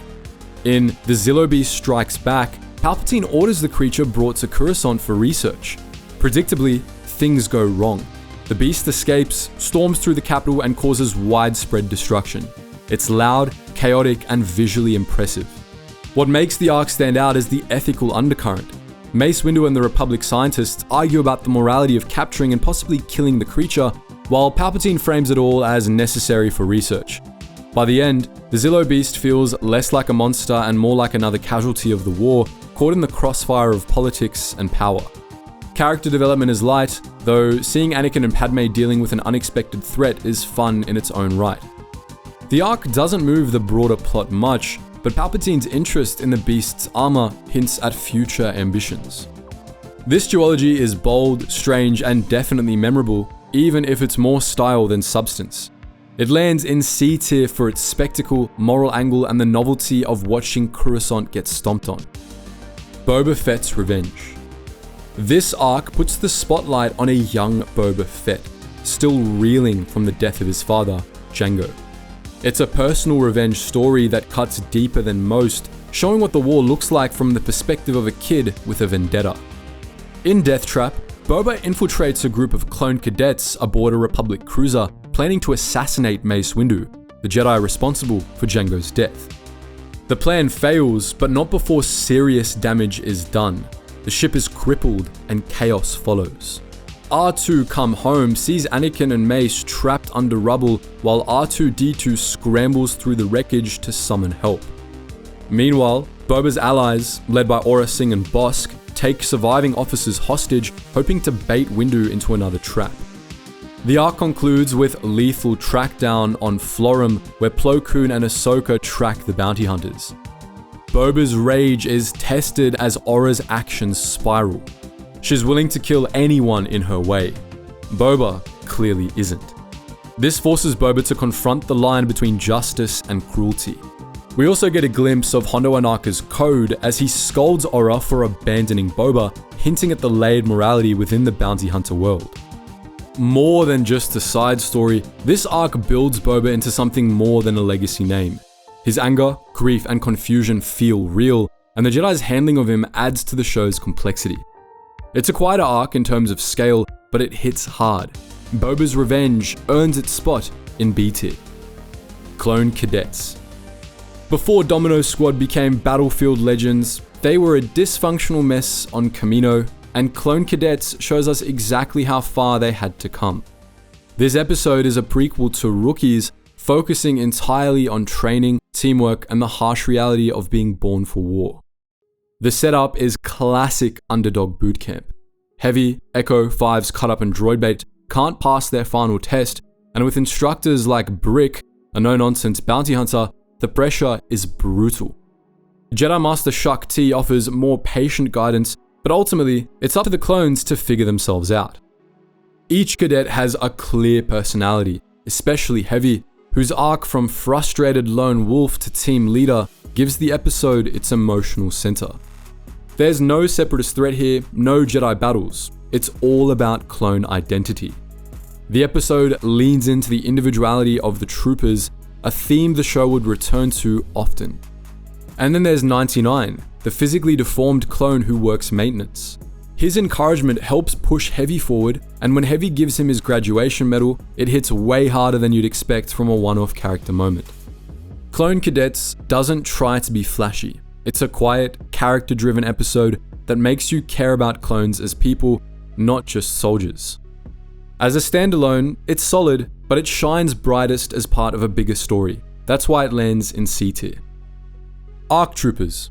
In The Zillo Beast Strikes Back, Palpatine orders the creature brought to Coruscant for research. Predictably, things go wrong. The beast escapes, storms through the capital, and causes widespread destruction. It's loud, chaotic, and visually impressive. What makes the arc stand out is the ethical undercurrent. Mace Windu and the Republic scientists argue about the morality of capturing and possibly killing the creature, while Palpatine frames it all as necessary for research. By the end, the Zillo Beast feels less like a monster and more like another casualty of the war, caught in the crossfire of politics and power. Character development is light, though seeing Anakin and Padme dealing with an unexpected threat is fun in its own right. The arc doesn't move the broader plot much, but Palpatine's interest in the Beast's armor hints at future ambitions. This duology is bold, strange, and definitely memorable, even if it's more style than substance. It lands in C tier for its spectacle, moral angle, and the novelty of watching Coruscant get stomped on. Boba Fett's Revenge. This arc puts the spotlight on a young Boba Fett, still reeling from the death of his father, Jango. It's a personal revenge story that cuts deeper than most, showing what the war looks like from the perspective of a kid with a vendetta. In Death Trap, Boba infiltrates a group of clone cadets aboard a Republic cruiser, planning to assassinate Mace Windu, the Jedi responsible for Jango's death. The plan fails, but not before serious damage is done. The ship is crippled and chaos follows. R2 Come Home sees Anakin and Mace trapped under rubble while R2-D2 scrambles through the wreckage to summon help. Meanwhile, Boba's allies, led by Aurra Sing and Bossk, take surviving officers hostage, hoping to bait Windu into another trap. The arc concludes with lethal trackdown on Florum, where Plo Koon and Ahsoka track the bounty hunters. Boba's rage is tested as Aurra's actions spiral. She's willing to kill anyone in her way. Boba clearly isn't. This forces Boba to confront the line between justice and cruelty. We also get a glimpse of Hondo Ohnaka's code as he scolds Aurra for abandoning Boba, hinting at the layered morality within the bounty hunter world. More than just a side story, this arc builds Boba into something more than a legacy name. His anger, grief, and confusion feel real, and the Jedi's handling of him adds to the show's complexity. It's a quieter arc in terms of scale, but it hits hard. Boba's revenge earns its spot in B tier. Clone Cadets. Before Domino Squad became battlefield legends, they were a dysfunctional mess on Kamino, and Clone Cadets shows us exactly how far they had to come. This episode is a prequel to Rookies, focusing entirely on training, teamwork, and the harsh reality of being born for war. The setup is classic underdog bootcamp. Heavy, Echo, Fives, Cut Up, and Droid Bait can't pass their final test, and with instructors like Brick, a no-nonsense bounty hunter, the pressure is brutal. Jedi Master Shaak Ti offers more patient guidance, but ultimately, it's up to the clones to figure themselves out. Each cadet has a clear personality, especially Heavy, whose arc from frustrated lone wolf to team leader gives the episode its emotional center. There's no separatist threat here, no Jedi battles. It's all about clone identity. The episode leans into the individuality of the troopers, a theme the show would return to often. And then there's 99, the physically deformed clone who works maintenance. His encouragement helps push Heavy forward, and when Heavy gives him his graduation medal, it hits way harder than you'd expect from a one-off character moment. Clone Cadets doesn't try to be flashy. It's a quiet, character-driven episode that makes you care about clones as people, not just soldiers. As a standalone, it's solid, but it shines brightest as part of a bigger story. That's why it lands in C tier. ARC Troopers.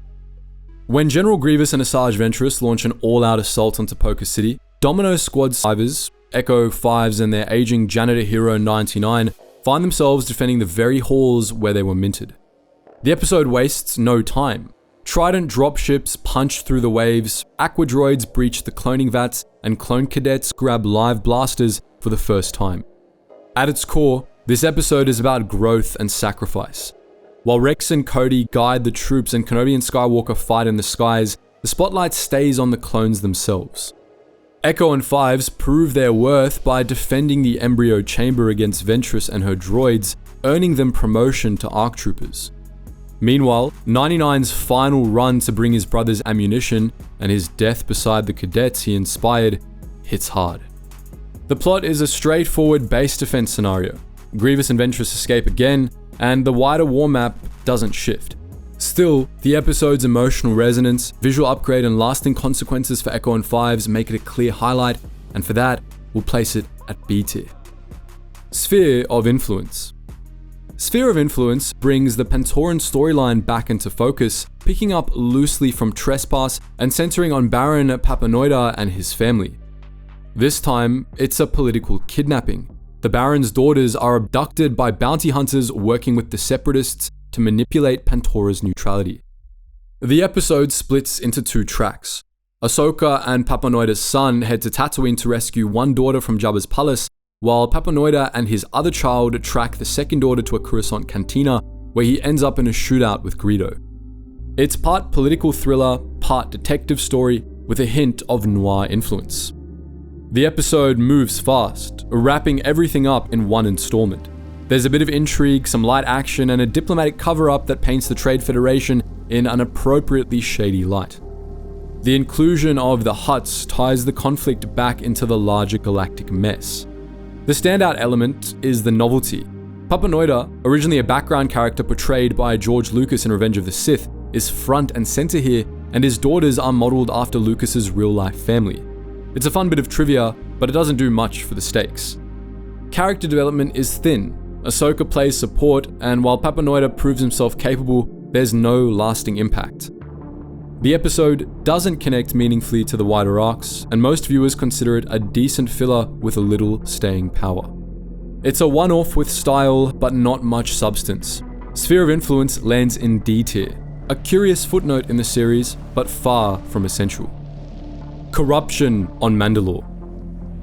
When General Grievous and Asajj Ventress launch an all-out assault onto Poker City, Domino Squad survivors, Echo 5s and their aging janitor hero 99, find themselves defending the very halls where they were minted. The episode wastes no time. Trident dropships punch through the waves, Aqua Droids breach the cloning vats, and clone cadets grab live blasters for the first time. At its core, this episode is about growth and sacrifice. While Rex and Cody guide the troops and Kenobi and Skywalker fight in the skies, the spotlight stays on the clones themselves. Echo and 5s prove their worth by defending the embryo chamber against Ventress and her droids, earning them promotion to ARC Troopers. Meanwhile, 99's final run to bring his brother's ammunition and his death beside the cadets he inspired hits hard. The plot is a straightforward base defense scenario. Grievous and Ventress escape again, and the wider war map doesn't shift. Still, the episode's emotional resonance, visual upgrade, and lasting consequences for Echo and 5s make it a clear highlight, and for that, we'll place it at B tier. Sphere of Influence. Sphere of Influence brings the Pantoran storyline back into focus, picking up loosely from Trespass and centering on Baron Papanoida and his family. This time, it's a political kidnapping. The Baron's daughters are abducted by bounty hunters working with the Separatists to manipulate Pantora's neutrality. The episode splits into two tracks. Ahsoka and Papanoida's son head to Tatooine to rescue one daughter from Jabba's palace, while Papanoida and his other child track the second daughter to a Coruscant cantina, where he ends up in a shootout with Greedo. It's part political thriller, part detective story, with a hint of noir influence. The episode moves fast, wrapping everything up in one installment. There's a bit of intrigue, some light action, and a diplomatic cover-up that paints the Trade Federation in an appropriately shady light. The inclusion of the Hutts ties the conflict back into the larger galactic mess. The standout element is the novelty. Papanoida, originally a background character portrayed by George Lucas in Revenge of the Sith, is front and center here, and his daughters are modeled after Lucas's real-life family. It's a fun bit of trivia, but it doesn't do much for the stakes. Character development is thin. Ahsoka plays support, and while Papanoida proves himself capable, there's no lasting impact. The episode doesn't connect meaningfully to the wider arcs, and most viewers consider it a decent filler with a little staying power. It's a one-off with style, but not much substance. Sphere of Influence lands in D tier, a curious footnote in the series, but far from essential. Corruption on Mandalore.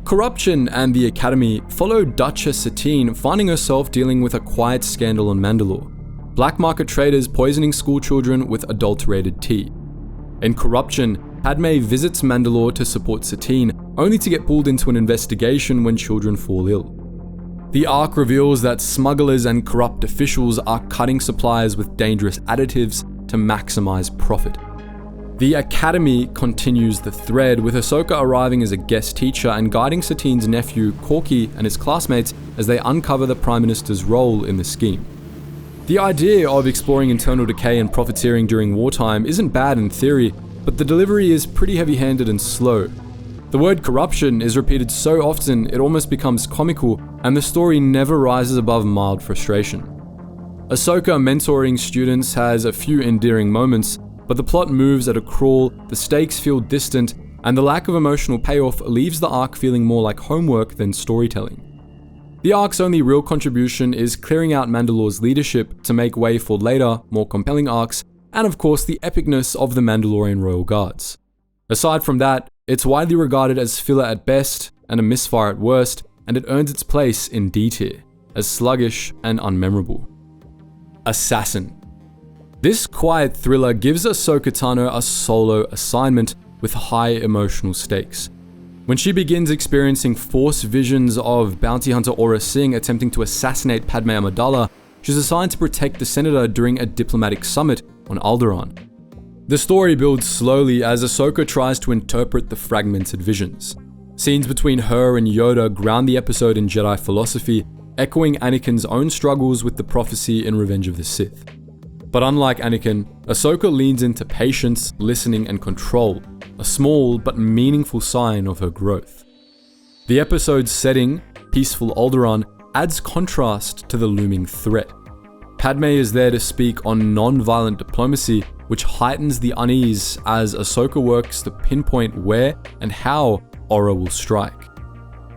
Corruption and the Academy follow Duchess Satine finding herself dealing with a quiet scandal on Mandalore. Black market traders poisoning schoolchildren with adulterated tea. In Corruption, Padme visits Mandalore to support Satine, only to get pulled into an investigation when children fall ill. The arc reveals that smugglers and corrupt officials are cutting supplies with dangerous additives to maximize profit. The Academy continues the thread, with Ahsoka arriving as a guest teacher and guiding Satine's nephew, Corky, and his classmates as they uncover the Prime Minister's role in the scheme. The idea of exploring internal decay and profiteering during wartime isn't bad in theory, but the delivery is pretty heavy-handed and slow. The word corruption is repeated so often it almost becomes comical, and the story never rises above mild frustration. Ahsoka mentoring students has a few endearing moments, but the plot moves at a crawl, the stakes feel distant, and the lack of emotional payoff leaves the arc feeling more like homework than storytelling. The arc's only real contribution is clearing out Mandalore's leadership to make way for later, more compelling arcs, and of course the epicness of the Mandalorian Royal Guards. Aside from that, it's widely regarded as filler at best and a misfire at worst, and it earns its place in D tier, as sluggish and unmemorable. Assassin. This quiet thriller gives Ahsoka Tano a solo assignment with high emotional stakes. When she begins experiencing Force visions of bounty hunter Aurra Sing attempting to assassinate Padme Amidala, she's assigned to protect the senator during a diplomatic summit on Alderaan. The story builds slowly as Ahsoka tries to interpret the fragmented visions. Scenes between her and Yoda ground the episode in Jedi philosophy, echoing Anakin's own struggles with the prophecy in Revenge of the Sith. But unlike Anakin, Ahsoka leans into patience, listening, and control, a small but meaningful sign of her growth. The episode's setting, peaceful Alderaan, adds contrast to the looming threat. Padme is there to speak on non-violent diplomacy, which heightens the unease as Ahsoka works to pinpoint where and how Aurra will strike.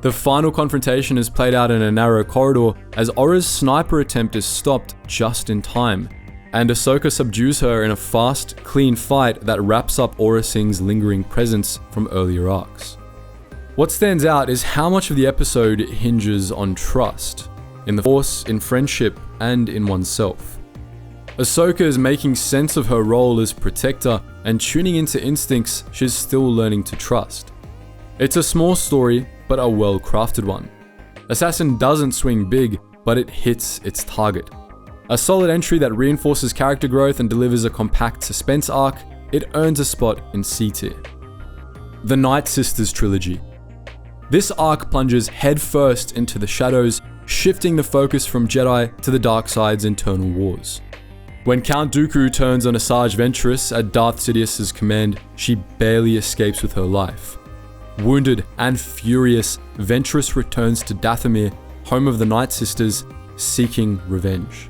The final confrontation is played out in a narrow corridor as Aurra's sniper attempt is stopped just in time, and Ahsoka subdues her in a fast, clean fight that wraps up Aurra Sing's lingering presence from earlier arcs. What stands out is how much of the episode hinges on trust, in the Force, in friendship, and in oneself. Ahsoka is making sense of her role as protector and tuning into instincts she's still learning to trust. It's a small story, but a well-crafted one. Assassin doesn't swing big, but it hits its target. A solid entry that reinforces character growth and delivers a compact suspense arc, it earns a spot in C tier. The Night Sisters Trilogy. This arc plunges headfirst into the shadows, shifting the focus from Jedi to the dark side's internal wars. When Count Dooku turns on Asajj Ventress at Darth Sidious's command, she barely escapes with her life. Wounded and furious, Ventress returns to Dathomir, home of the Night Sisters, seeking revenge.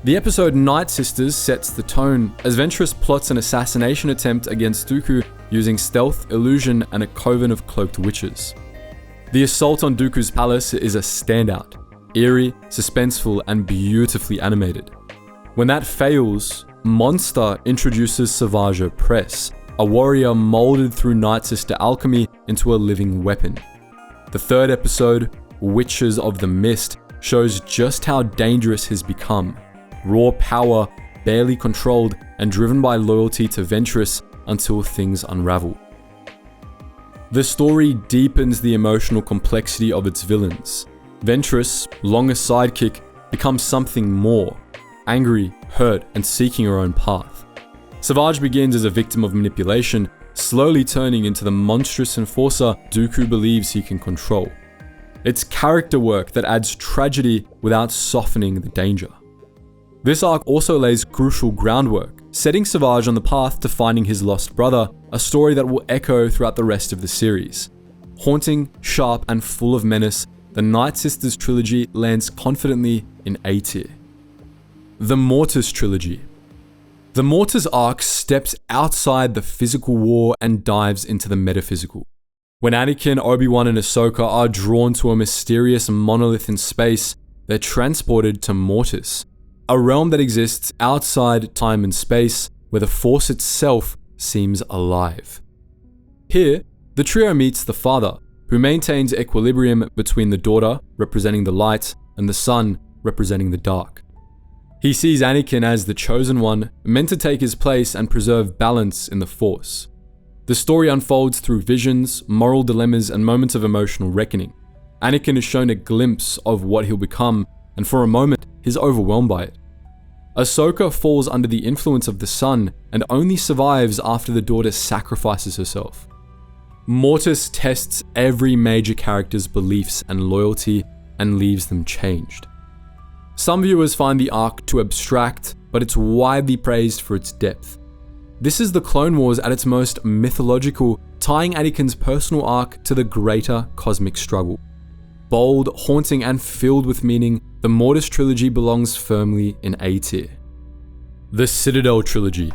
The episode Night Sisters sets the tone as Ventress plots an assassination attempt against Dooku using stealth, illusion, and a coven of cloaked witches. The assault on Dooku's palace is a standout, eerie, suspenseful, and beautifully animated. When that fails, Monster introduces Savage Opress, a warrior molded through Night Sister alchemy into a living weapon. The third episode, Witches of the Mist, shows just how dangerous he's become. Raw power, barely controlled, and driven by loyalty to Ventress until things unravel. The story deepens the emotional complexity of its villains. Ventress, long a sidekick, becomes something more, angry, hurt, and seeking her own path. Savage begins as a victim of manipulation, slowly turning into the monstrous enforcer Dooku believes he can control. It's character work that adds tragedy without softening the danger. This arc also lays crucial groundwork, setting Savage on the path to finding his lost brother, a story that will echo throughout the rest of the series. Haunting, sharp, and full of menace, the Night Sisters trilogy lands confidently in A tier. The Mortis Trilogy. The Mortis arc steps outside the physical war and dives into the metaphysical. When Anakin, Obi-Wan, and Ahsoka are drawn to a mysterious monolith in space, they're transported to Mortis, a realm that exists outside time and space, where the Force itself seems alive. Here, the trio meets the father, who maintains equilibrium between the daughter, representing the light, and the son, representing the dark. He sees Anakin as the chosen one, meant to take his place and preserve balance in the Force. The story unfolds through visions, moral dilemmas, and moments of emotional reckoning. Anakin is shown a glimpse of what he'll become, and for a moment, he's overwhelmed by it. Ahsoka falls under the influence of the son and only survives after the daughter sacrifices herself. Mortis tests every major character's beliefs and loyalty and leaves them changed. Some viewers find the arc too abstract, but it's widely praised for its depth. This is the Clone Wars at its most mythological, tying Anakin's personal arc to the greater cosmic struggle. Bold, haunting, and filled with meaning, the Mortis Trilogy belongs firmly in A tier. The Citadel Trilogy.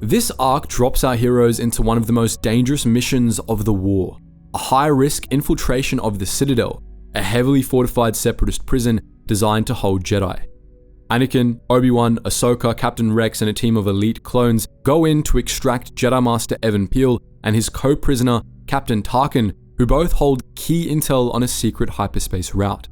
This arc drops our heroes into one of the most dangerous missions of the war, a high-risk infiltration of the Citadel, a heavily fortified separatist prison designed to hold Jedi. Anakin, Obi-Wan, Ahsoka, Captain Rex, and a team of elite clones go in to extract Jedi Master Evan Peel and his co-prisoner, Captain Tarkin, who both hold key intel on a secret hyperspace route.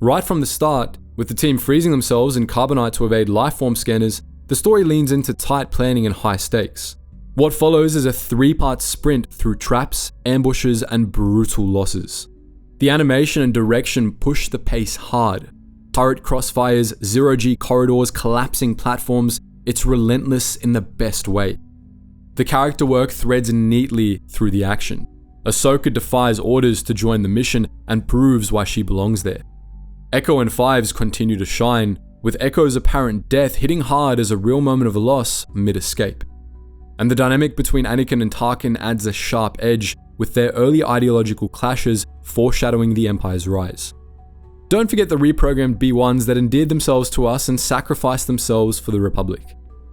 Right from the start, with the team freezing themselves in carbonite to evade lifeform scanners, the story leans into tight planning and high stakes. What follows is a 3-part sprint through traps, ambushes, and brutal losses. The animation and direction push the pace hard. Turret crossfires, zero-G corridors, collapsing platforms, it's relentless in the best way. The character work threads neatly through the action. Ahsoka defies orders to join the mission and proves why she belongs there. Echo and Fives continue to shine, with Echo's apparent death hitting hard as a real moment of loss mid-escape. And the dynamic between Anakin and Tarkin adds a sharp edge, with their early ideological clashes foreshadowing the Empire's rise. Don't forget the reprogrammed B1s that endeared themselves to us and sacrificed themselves for the Republic.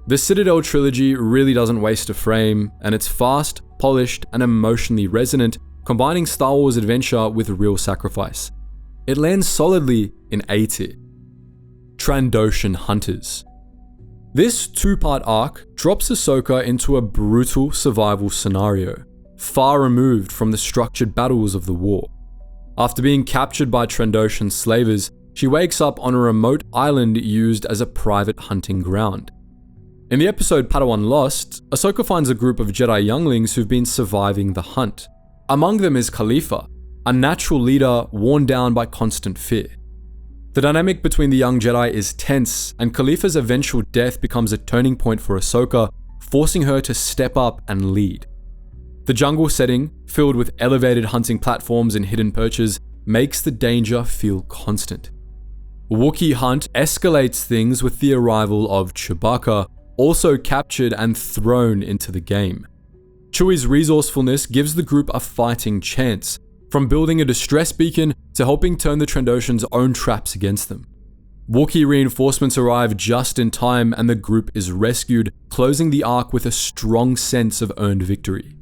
The Citadel trilogy really doesn't waste a frame, and it's fast, polished, and emotionally resonant, combining Star Wars adventure with real sacrifice. It lands solidly in A tier. Trandoshan Hunters. This 2-part arc drops Ahsoka into a brutal survival scenario, far removed from the structured battles of the war. After being captured by Trandoshan slavers, she wakes up on a remote island used as a private hunting ground. In the episode Padawan Lost, Ahsoka finds a group of Jedi younglings who've been surviving the hunt. Among them is Khalifa, a natural leader worn down by constant fear. The dynamic between the young Jedi is tense, and Khalifa's eventual death becomes a turning point for Ahsoka, forcing her to step up and lead. The jungle setting, filled with elevated hunting platforms and hidden perches, makes the danger feel constant. Wookiee Hunt escalates things with the arrival of Chewbacca, also captured and thrown into the game. Chewie's resourcefulness gives the group a fighting chance, from building a distress beacon to helping turn the Trandoshan's own traps against them. Wookiee reinforcements arrive just in time and the group is rescued, closing the arc with a strong sense of earned victory.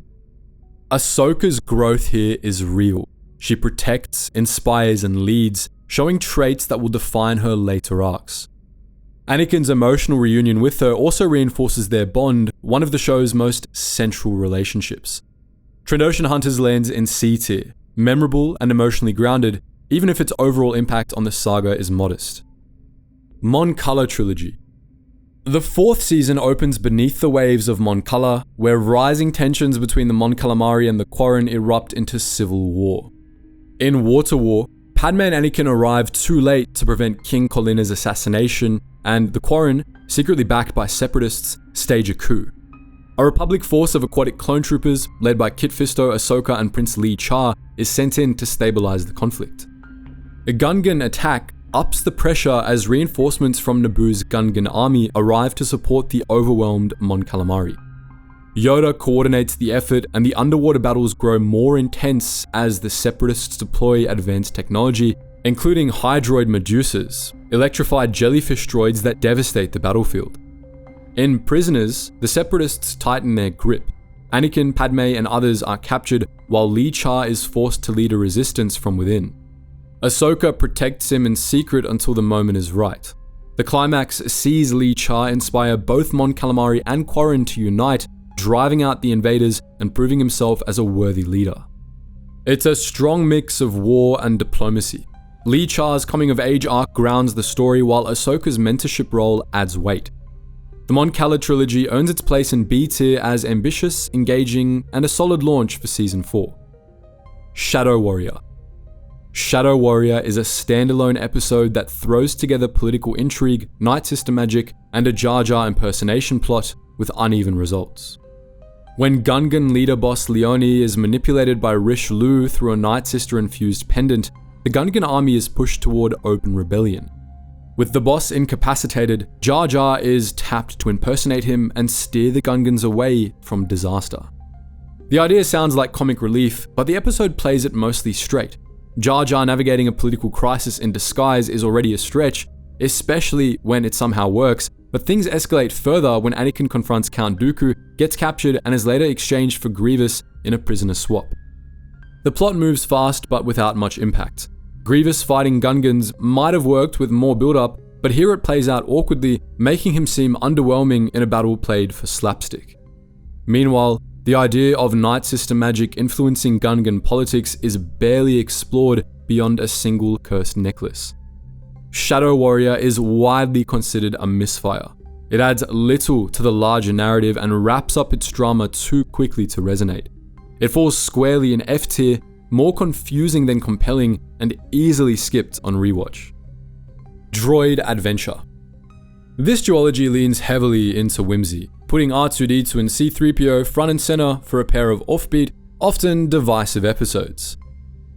Ahsoka's growth here is real. She protects, inspires, and leads, showing traits that will define her later arcs. Anakin's emotional reunion with her also reinforces their bond, one of the show's most central relationships. Trandoshan Hunters lands in C tier, memorable and emotionally grounded, even if its overall impact on the saga is modest. Mon Cala Trilogy. The 4th season opens beneath the waves of Mon Cala, where rising tensions between the Mon Calamari and the Quarren erupt into civil war. In Water War, Padme and Anakin arrive too late to prevent King Kolina's assassination, and the Quarren, secretly backed by separatists, stage a coup. A Republic force of aquatic clone troopers, led by Kit Fisto, Ahsoka, and Prince Lee Char, is sent in to stabilize the conflict. A Gungan attack ups the pressure as reinforcements from Naboo's Gungan army arrive to support the overwhelmed Mon Calamari. Yoda coordinates the effort, and the underwater battles grow more intense as the Separatists deploy advanced technology, including Hydroid Medusas, electrified jellyfish droids that devastate the battlefield. In Prisoners, the Separatists tighten their grip. Anakin, Padme, and others are captured, while Lee Char is forced to lead a resistance from within. Ahsoka protects him in secret until the moment is right. The climax sees Lee Char inspire both Mon Calamari and Quarren to unite, driving out the invaders and proving himself as a worthy leader. It's a strong mix of war and diplomacy. Lee Char's coming-of-age arc grounds the story, while Ahsoka's mentorship role adds weight. The Mon Cala trilogy earns its place in B tier as ambitious, engaging, and a solid launch for Season 4. Shadow Warrior. Shadow Warrior is a standalone episode that throws together political intrigue, Night Sister magic, and a Jar Jar impersonation plot with uneven results. When Gungan leader boss Leone is manipulated by Rish Lu through a Night Sister-infused pendant, the Gungan army is pushed toward open rebellion. With the boss incapacitated, Jar Jar is tapped to impersonate him and steer the Gungans away from disaster. The idea sounds like comic relief, but the episode plays it mostly straight. Jar Jar navigating a political crisis in disguise is already a stretch, especially when it somehow works, but things escalate further when Anakin confronts Count Dooku, gets captured, and is later exchanged for Grievous in a prisoner swap. The plot moves fast but without much impact. Grievous fighting Gungans might have worked with more build-up, but here it plays out awkwardly, making him seem underwhelming in a battle played for slapstick. Meanwhile, the idea of Night System magic influencing Gungan politics is barely explored beyond a single cursed necklace. Shadow Warrior is widely considered a misfire. It adds little to the larger narrative and wraps up its drama too quickly to resonate. It falls squarely in F tier, more confusing than compelling, and easily skipped on rewatch. Droid Adventure. This duology leans heavily into whimsy, putting R2-D2 and C-3PO front and center for a pair of offbeat, often divisive episodes.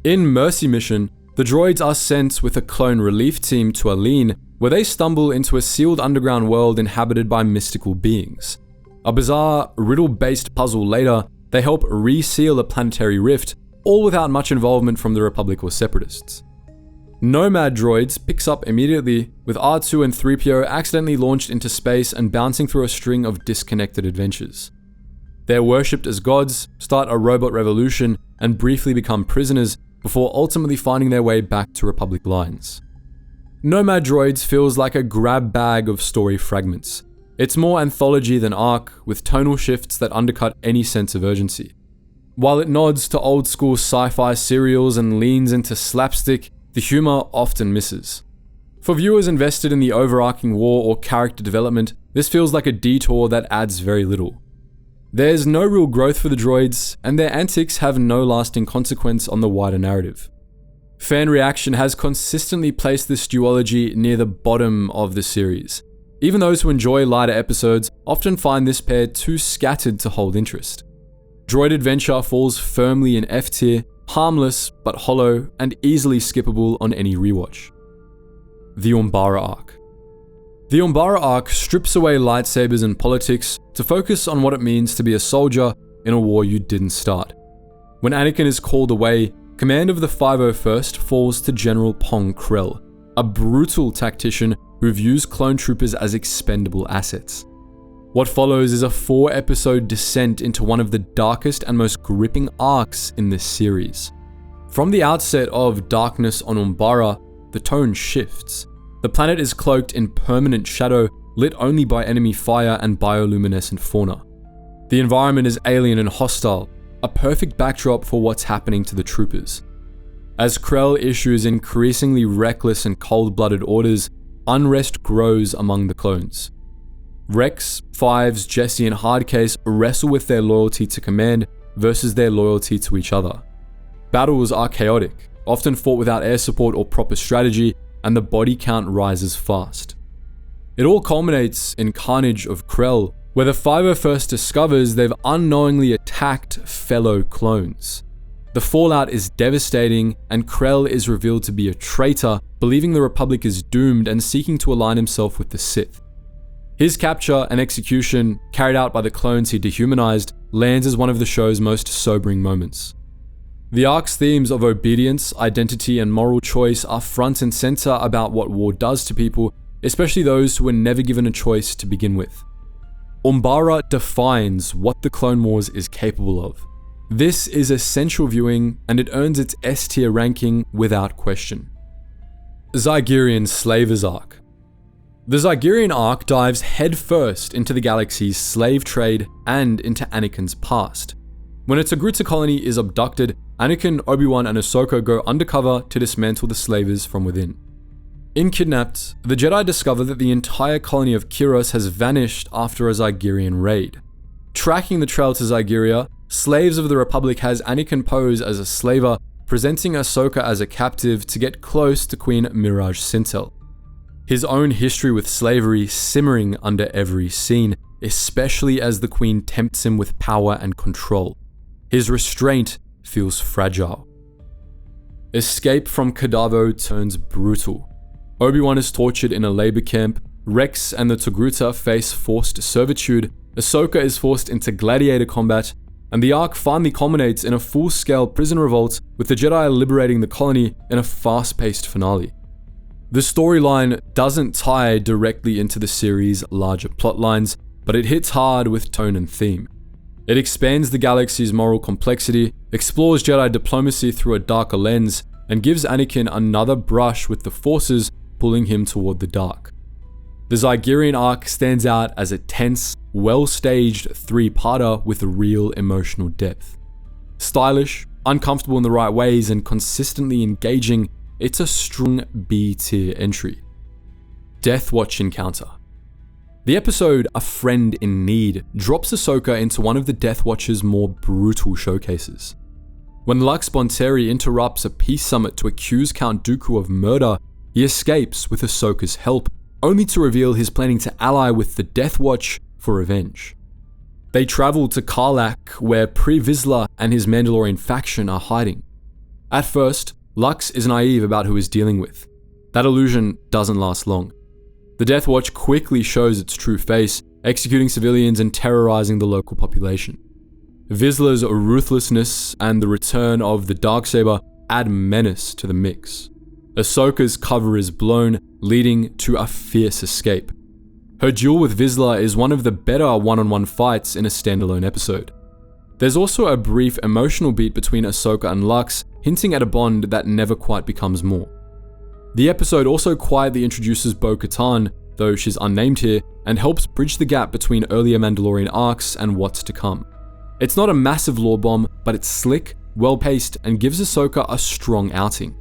In Mercy Mission, the droids are sent with a clone relief team to Aleen, where they stumble into a sealed underground world inhabited by mystical beings. A bizarre, riddle-based puzzle later, they help reseal a planetary rift, all without much involvement from the Republic or Separatists. Nomad Droids picks up immediately, with R2 and 3PO accidentally launched into space and bouncing through a string of disconnected adventures. They're worshipped as gods, start a robot revolution, and briefly become prisoners, before ultimately finding their way back to Republic lines. Nomad Droids feels like a grab bag of story fragments. It's more anthology than arc, with tonal shifts that undercut any sense of urgency. While it nods to old school sci-fi serials and leans into slapstick, the humor often misses. For viewers invested in the overarching war or character development, this feels like a detour that adds very little. There's no real growth for the droids, and their antics have no lasting consequence on the wider narrative. Fan reaction has consistently placed this duology near the bottom of the series. Even those who enjoy lighter episodes often find this pair too scattered to hold interest. Droid Adventure falls firmly in F tier, harmless but hollow, and easily skippable on any rewatch. The Umbara Arc. The Umbara Arc strips away lightsabers and politics to focus on what it means to be a soldier in a war you didn't start. When Anakin is called away, command of the 501st falls to General Pong Krell, a brutal tactician who views clone troopers as expendable assets. What follows is a 4-episode descent into one of the darkest and most gripping arcs in this series. From the outset of Darkness on Umbara, the tone shifts. The planet is cloaked in permanent shadow, lit only by enemy fire and bioluminescent fauna. The environment is alien and hostile, a perfect backdrop for what's happening to the troopers. As Krell issues increasingly reckless and cold-blooded orders, unrest grows among the clones. Rex, Fives, Jesse, and Hardcase wrestle with their loyalty to command versus their loyalty to each other. Battles are chaotic, often fought without air support or proper strategy, and the body count rises fast. It all culminates in carnage of Krell, where the 501st discovers they've unknowingly attacked fellow clones. The fallout is devastating, and Krell is revealed to be a traitor, believing the Republic is doomed and seeking to align himself with the Sith. His capture and execution, carried out by the clones he dehumanized, lands as one of the show's most sobering moments. The arc's themes of obedience, identity, and moral choice are front and center about what war does to people, especially those who were never given a choice to begin with. Umbara defines what the Clone Wars is capable of. This is essential viewing, and it earns its S-tier ranking without question. Zygerrian Slavers Arc. The Zygerrian arc dives headfirst into the galaxy's slave trade and into Anakin's past. When a Togruta colony is abducted, Anakin, Obi-Wan, and Ahsoka go undercover to dismantle the slavers from within. In Kidnapped, the Jedi discover that the entire colony of Kiros has vanished after a Zygerrian raid. Tracking the trail to Zygerria, Slaves of the Republic has Anakin pose as a slaver, presenting Ahsoka as a captive to get close to Queen Mirage Sintel. His own history with slavery simmering under every scene, especially as the Queen tempts him with power and control. His restraint feels fragile. Escape from Kadavo turns brutal. Obi-Wan is tortured in a labor camp, Rex and the Togruta face forced servitude, Ahsoka is forced into gladiator combat, and the arc finally culminates in a full-scale prison revolt with the Jedi liberating the colony in a fast-paced finale. The storyline doesn't tie directly into the series' larger plotlines, but it hits hard with tone and theme. It expands the galaxy's moral complexity, explores Jedi diplomacy through a darker lens, and gives Anakin another brush with the forces, pulling him toward the dark. The Zygerrian arc stands out as a tense, well-staged three-parter with real emotional depth. Stylish, uncomfortable in the right ways, and consistently engaging, it's a strong B-tier entry. Death Watch Encounter. The episode A Friend in Need drops Ahsoka into one of the Death Watch's more brutal showcases. When Lux Bonteri interrupts a peace summit to accuse Count Dooku of murder, he escapes with Ahsoka's help, only to reveal he's planning to ally with the Death Watch for revenge. They travel to Karlak, where Pre Vizsla and his Mandalorian faction are hiding. At first, Lux is naive about who he's dealing with. That illusion doesn't last long. The Death Watch quickly shows its true face, executing civilians and terrorizing the local population. Vizsla's ruthlessness and the return of the Darksaber add menace to the mix. Ahsoka's cover is blown, leading to a fierce escape. Her duel with Vizsla is one of the better one-on-one fights in a standalone episode. There's also a brief emotional beat between Ahsoka and Lux, hinting at a bond that never quite becomes more. The episode also quietly introduces Bo-Katan, though she's unnamed here, and helps bridge the gap between earlier Mandalorian arcs and what's to come. It's not a massive lore bomb, but it's slick, well-paced, and gives Ahsoka a strong outing.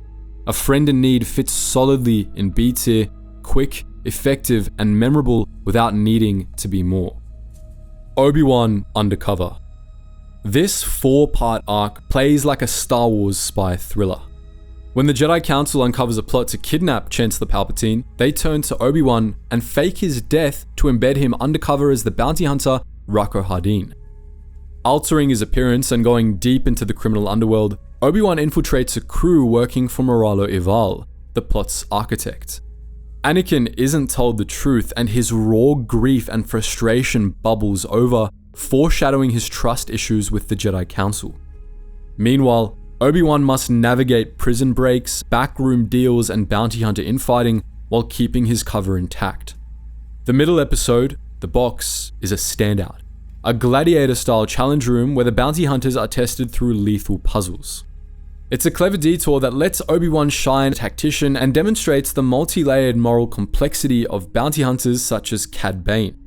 A Friend in Need fits solidly in B tier, quick, effective, and memorable without needing to be more. Obi-Wan Undercover. This 4-part arc plays like a Star Wars spy thriller. When the Jedi Council uncovers a plot to kidnap Chancellor Palpatine, they turn to Obi-Wan and fake his death to embed him undercover as the bounty hunter Rako Hardeen. Altering his appearance and going deep into the criminal underworld, Obi-Wan infiltrates a crew working for Moralo Ival, the plot's architect. Anakin isn't told the truth, and his raw grief and frustration bubbles over, foreshadowing his trust issues with the Jedi Council. Meanwhile, Obi-Wan must navigate prison breaks, backroom deals, and bounty hunter infighting while keeping his cover intact. The middle episode, The Box, is a standout. A gladiator-style challenge room where the bounty hunters are tested through lethal puzzles. It's a clever detour that lets Obi-Wan shine as a tactician and demonstrates the multi-layered moral complexity of bounty hunters such as Cad Bane.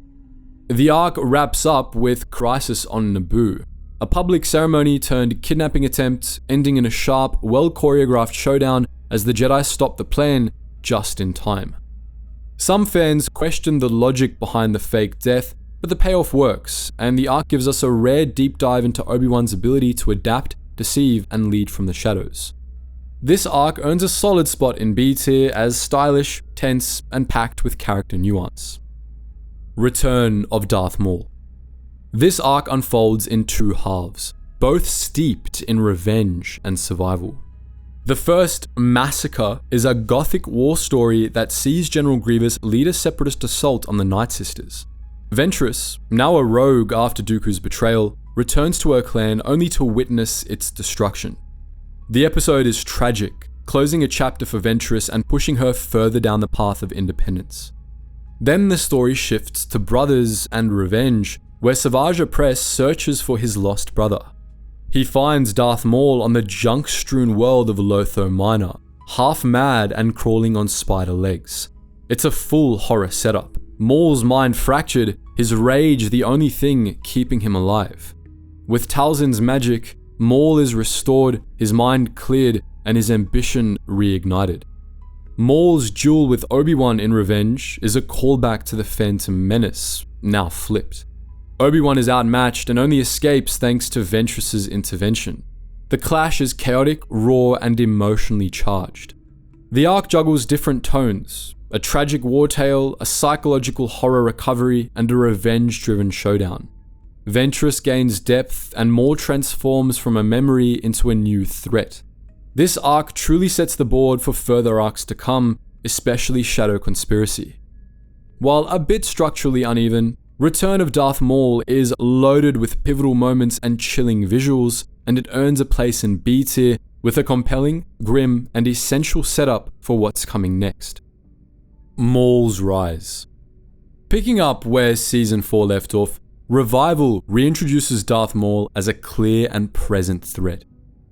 The arc wraps up with Crisis on Naboo, a public ceremony turned kidnapping attempt, ending in a sharp, well-choreographed showdown as the Jedi stop the plan just in time. Some fans question the logic behind the fake death, but the payoff works, and the arc gives us a rare deep dive into Obi-Wan's ability to adapt, deceive, and lead from the shadows. This arc earns a solid spot in B tier as stylish, tense, and packed with character nuance. Return of Darth Maul. This arc unfolds in two halves, both steeped in revenge and survival. The first, Massacre, is a gothic war story that sees General Grievous lead a separatist assault on the Night Sisters. Ventress, now a rogue after Dooku's betrayal, returns to her clan only to witness its destruction. The episode is tragic, closing a chapter for Ventress and pushing her further down the path of independence. Then the story shifts to Brothers and Revenge, where Savage Opress searches for his lost brother. He finds Darth Maul on the junk-strewn world of Lotho Minor, half mad and crawling on spider legs. It's a full horror setup. Maul's mind fractured, his rage the only thing keeping him alive. With Talzin's magic, Maul is restored, his mind cleared, and his ambition reignited. Maul's duel with Obi-Wan in Revenge is a callback to the Phantom Menace, now flipped. Obi-Wan is outmatched and only escapes thanks to Ventress's intervention. The clash is chaotic, raw, and emotionally charged. The arc juggles different tones, a tragic war tale, a psychological horror recovery, and a revenge-driven showdown. Ventress gains depth, and Maul transforms from a memory into a new threat. This arc truly sets the board for further arcs to come, especially Shadow Conspiracy. While a bit structurally uneven, Return of Darth Maul is loaded with pivotal moments and chilling visuals, and it earns a place in B tier with a compelling, grim, and essential setup for what's coming next. Maul's Rise. Picking up where Season 4 left off, Revival reintroduces Darth Maul as a clear and present threat.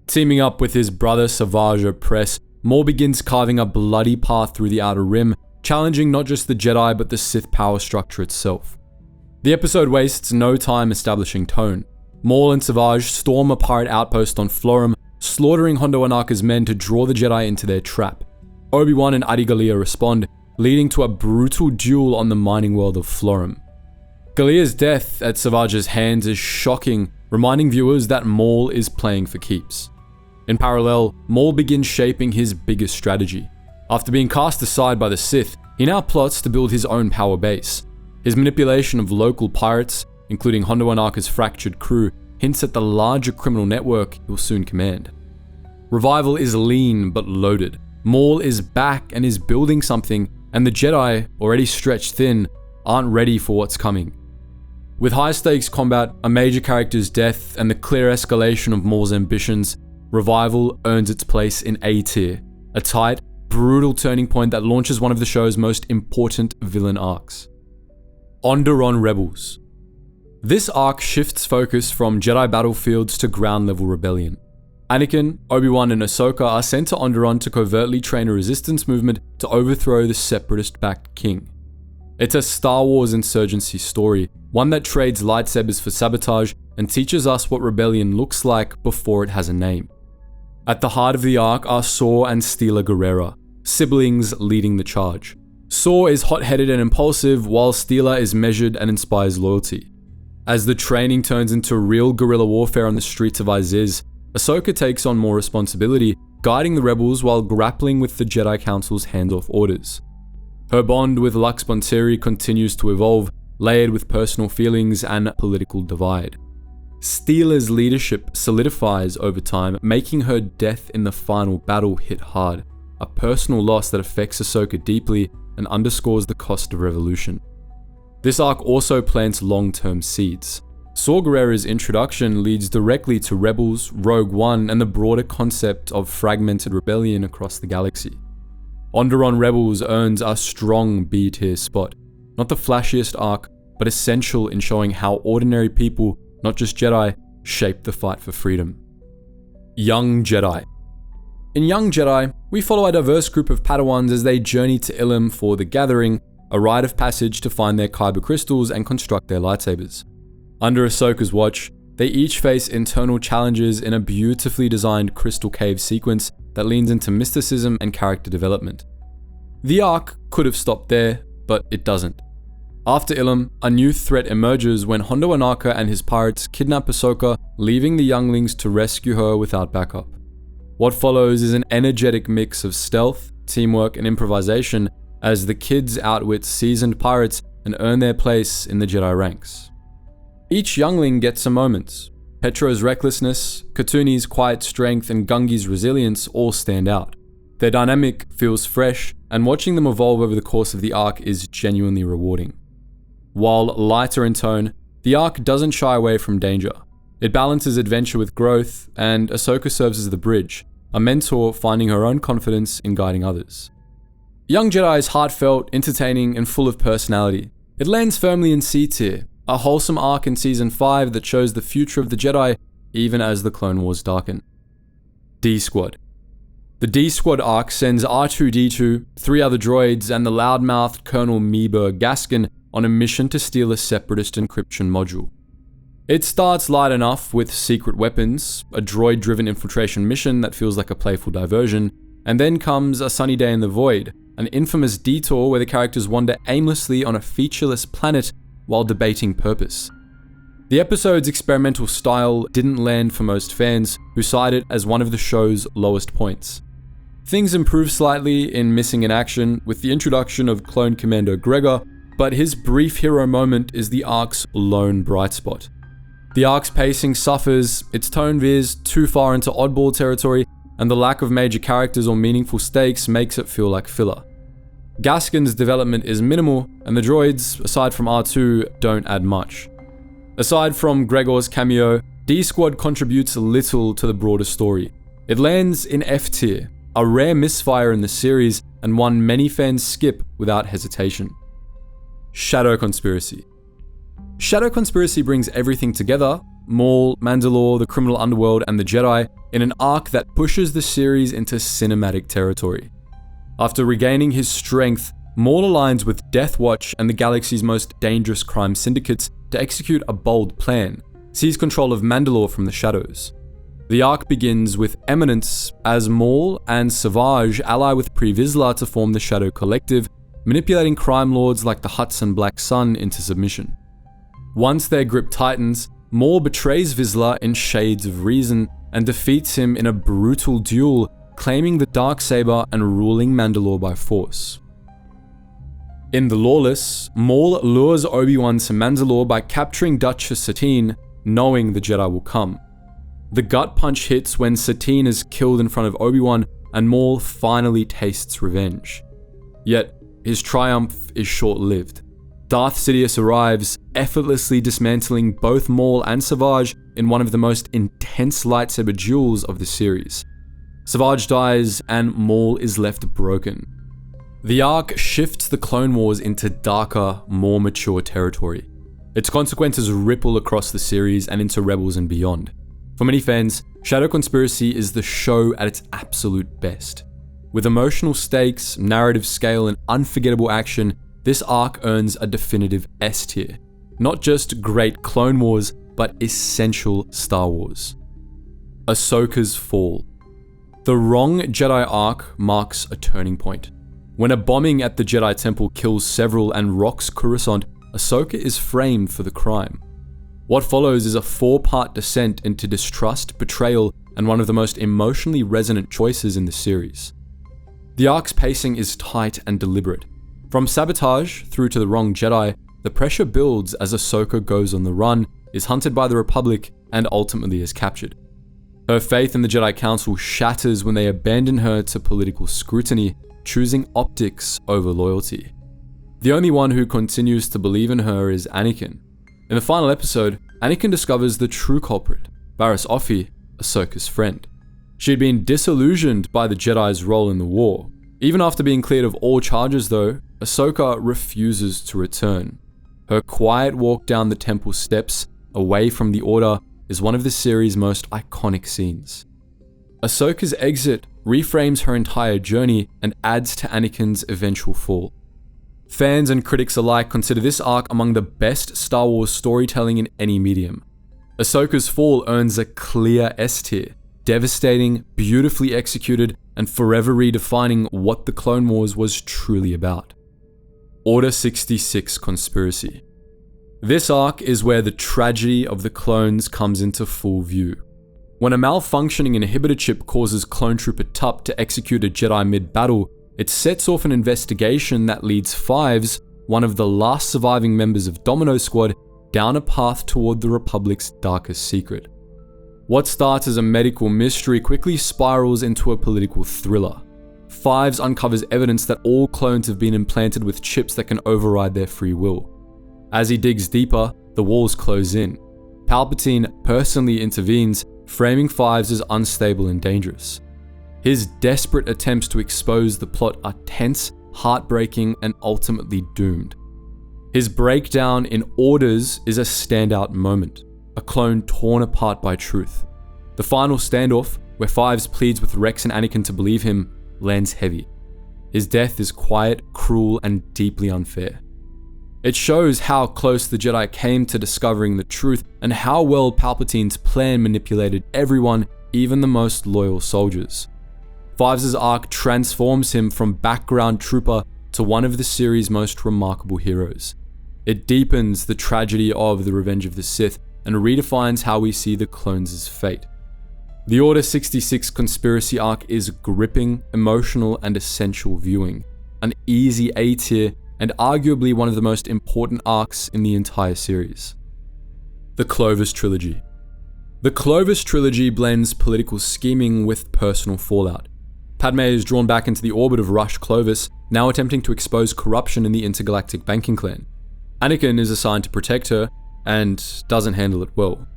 Teaming up with his brother Savage Opress, Maul begins carving a bloody path through the Outer Rim, challenging not just the Jedi but the Sith power structure itself. The episode wastes no time establishing tone. Maul and Savage storm a pirate outpost on Florum, slaughtering Hondo Ohnaka's men to draw the Jedi into their trap. Obi-Wan and Adi Gallia respond, leading to a brutal duel on the mining world of Florum. Gallia's death at Savage's hands is shocking, reminding viewers that Maul is playing for keeps. In parallel, Maul begins shaping his biggest strategy. After being cast aside by the Sith, he now plots to build his own power base. His manipulation of local pirates, including Hondo Ohnaka's fractured crew, hints at the larger criminal network he will soon command. Revival is lean but loaded. Maul is back and is building something, and the Jedi, already stretched thin, aren't ready for what's coming. With high-stakes combat, a major character's death, and the clear escalation of Maul's ambitions, Revival earns its place in A tier, a tight, brutal turning point that launches one of the show's most important villain arcs. Onderon Rebels. This arc shifts focus from Jedi battlefields to ground-level rebellion. Anakin, Obi-Wan, and Ahsoka are sent to Onderon to covertly train a resistance movement to overthrow the separatist-backed king. It's a Star Wars insurgency story, one that trades lightsabers for sabotage and teaches us what rebellion looks like before it has a name. At the heart of the arc are Saw and Steela Gerrera, siblings leading the charge. Saw is hot-headed and impulsive, while Steela is measured and inspires loyalty. As the training turns into real guerrilla warfare on the streets of Iziz, Ahsoka takes on more responsibility, guiding the rebels while grappling with the Jedi Council's hands-off orders. Her bond with Lux Bonteri continues to evolve, layered with personal feelings and political divide. Steela's leadership solidifies over time, making her death in the final battle hit hard, a personal loss that affects Ahsoka deeply and underscores the cost of revolution. This arc also plants long-term seeds. Saw Gerrera's introduction leads directly to Rebels, Rogue One, and the broader concept of fragmented rebellion across the galaxy. Onderon Rebels earns a strong B-tier spot, not the flashiest arc, but essential in showing how ordinary people, not just Jedi, shape the fight for freedom. Young Jedi. In Young Jedi, we follow a diverse group of Padawans as they journey to Ilum for the Gathering, a rite of passage to find their kyber crystals and construct their lightsabers. Under Ahsoka's watch, they each face internal challenges in a beautifully designed crystal cave sequence that leans into mysticism and character development. The arc could have stopped there, but it doesn't. After Ilum, a new threat emerges when Hondo Ohnaka and his pirates kidnap Ahsoka, leaving the younglings to rescue her without backup. What follows is an energetic mix of stealth, teamwork, and improvisation as the kids outwit seasoned pirates and earn their place in the Jedi ranks. Each youngling gets a moment. Petro's recklessness, Katuni's quiet strength, and Gungi's resilience all stand out. Their dynamic feels fresh, and watching them evolve over the course of the arc is genuinely rewarding. While lighter in tone, the arc doesn't shy away from danger. It balances adventure with growth, and Ahsoka serves as the bridge, a mentor finding her own confidence in guiding others. Young Jedi is heartfelt, entertaining, and full of personality. It lands firmly in C tier, a wholesome arc in Season 5 that shows the future of the Jedi even as the Clone Wars darken. D-Squad. The D-Squad arc sends R2-D2, 3 other droids, and the loudmouthed Colonel Meeber Gaskin on a mission to steal a separatist encryption module. It starts light enough with secret weapons, a droid-driven infiltration mission that feels like a playful diversion, and then comes A Sunny Day in the Void, an infamous detour where the characters wander aimlessly on a featureless planet while debating purpose. The episode's experimental style didn't land for most fans, who cite it as one of the show's lowest points. Things improve slightly in Missing in Action with the introduction of Clone Commando Gregor, but his brief hero moment is the arc's lone bright spot. The arc's pacing suffers, its tone veers too far into oddball territory, and the lack of major characters or meaningful stakes makes it feel like filler. Gaskin's development is minimal, and the droids, aside from R2, don't add much. Aside from Gregor's cameo, D-Squad contributes little to the broader story. It lands in F tier, a rare misfire in the series, and one many fans skip without hesitation. Shadow Conspiracy. Shadow Conspiracy brings everything together, Maul, Mandalore, the criminal underworld, and the Jedi in an arc that pushes the series into cinematic territory. After regaining his strength, Maul aligns with Death Watch and the galaxy's most dangerous crime syndicates to execute a bold plan, seize control of Mandalore from the shadows. The arc begins with Eminence as Maul and Savage ally with Pre Vizsla to form the Shadow Collective, manipulating crime lords like the Hudson Black Sun into submission. Once their grip tightens, Maul betrays Vizsla in Shades of Reason and defeats him in a brutal duel, claiming the Darksaber and ruling Mandalore by force. In The Lawless, Maul lures Obi-Wan to Mandalore by capturing Duchess Satine, knowing the Jedi will come. The gut punch hits when Satine is killed in front of Obi-Wan and Maul finally tastes revenge. Yet, his triumph is short-lived. Darth Sidious arrives, effortlessly dismantling both Maul and Savage in one of the most intense lightsaber duels of the series. Savage dies and Maul is left broken. The arc shifts the Clone Wars into darker, more mature territory. Its consequences ripple across the series and into Rebels and beyond. For many fans, Shadow Conspiracy is the show at its absolute best. With emotional stakes, narrative scale, and unforgettable action, this arc earns a definitive S tier. Not just great Clone Wars, but essential Star Wars. Ahsoka's fall. The Wrong Jedi arc marks a turning point. When a bombing at the Jedi Temple kills several and rocks Coruscant, Ahsoka is framed for the crime. What follows is a 4-part descent into distrust, betrayal, and one of the most emotionally resonant choices in the series. The arc's pacing is tight and deliberate. From sabotage through to the Wrong Jedi, the pressure builds as Ahsoka goes on the run, is hunted by the Republic, and ultimately is captured. Her faith in the Jedi Council shatters when they abandon her to political scrutiny, choosing optics over loyalty. The only one who continues to believe in her is Anakin. In the final episode, Anakin discovers the true culprit, Barriss Offee, Ahsoka's friend. She had been disillusioned by the Jedi's role in the war. Even after being cleared of all charges though, Ahsoka refuses to return. Her quiet walk down the temple steps, away from the Order, is one of the series' most iconic scenes. Ahsoka's exit reframes her entire journey and adds to Anakin's eventual fall. Fans and critics alike consider this arc among the best Star Wars storytelling in any medium. Ahsoka's fall earns a clear S tier, devastating, beautifully executed, and forever redefining what the Clone Wars was truly about. Order 66 Conspiracy. This arc is where the tragedy of the clones comes into full view. When a malfunctioning inhibitor chip causes Clone Trooper Tup to execute a Jedi mid-battle, it sets off an investigation that leads Fives, one of the last surviving members of Domino Squad, down a path toward the Republic's darkest secret. What starts as a medical mystery quickly spirals into a political thriller. Fives uncovers evidence that all clones have been implanted with chips that can override their free will. As he digs deeper, the walls close in. Palpatine personally intervenes, framing Fives as unstable and dangerous. His desperate attempts to expose the plot are tense, heartbreaking, and ultimately doomed. His breakdown in Orders is a standout moment, a clone torn apart by truth. The final standoff, where Fives pleads with Rex and Anakin to believe him, lands heavy. His death is quiet, cruel, and deeply unfair. It shows how close the Jedi came to discovering the truth and how well Palpatine's plan manipulated everyone, even the most loyal soldiers. Fives' arc transforms him from background trooper to one of the series' most remarkable heroes. It deepens the tragedy of the Revenge of the Sith and redefines how we see the clones' fate. The Order 66 Conspiracy arc is gripping, emotional, and essential viewing, an easy A tier and arguably one of the most important arcs in the entire series. The Clovis Trilogy. The Clovis Trilogy blends political scheming with personal fallout. Padme is drawn back into the orbit of Rush Clovis, now attempting to expose corruption in the intergalactic banking clan. Anakin is assigned to protect her, and doesn't handle it well.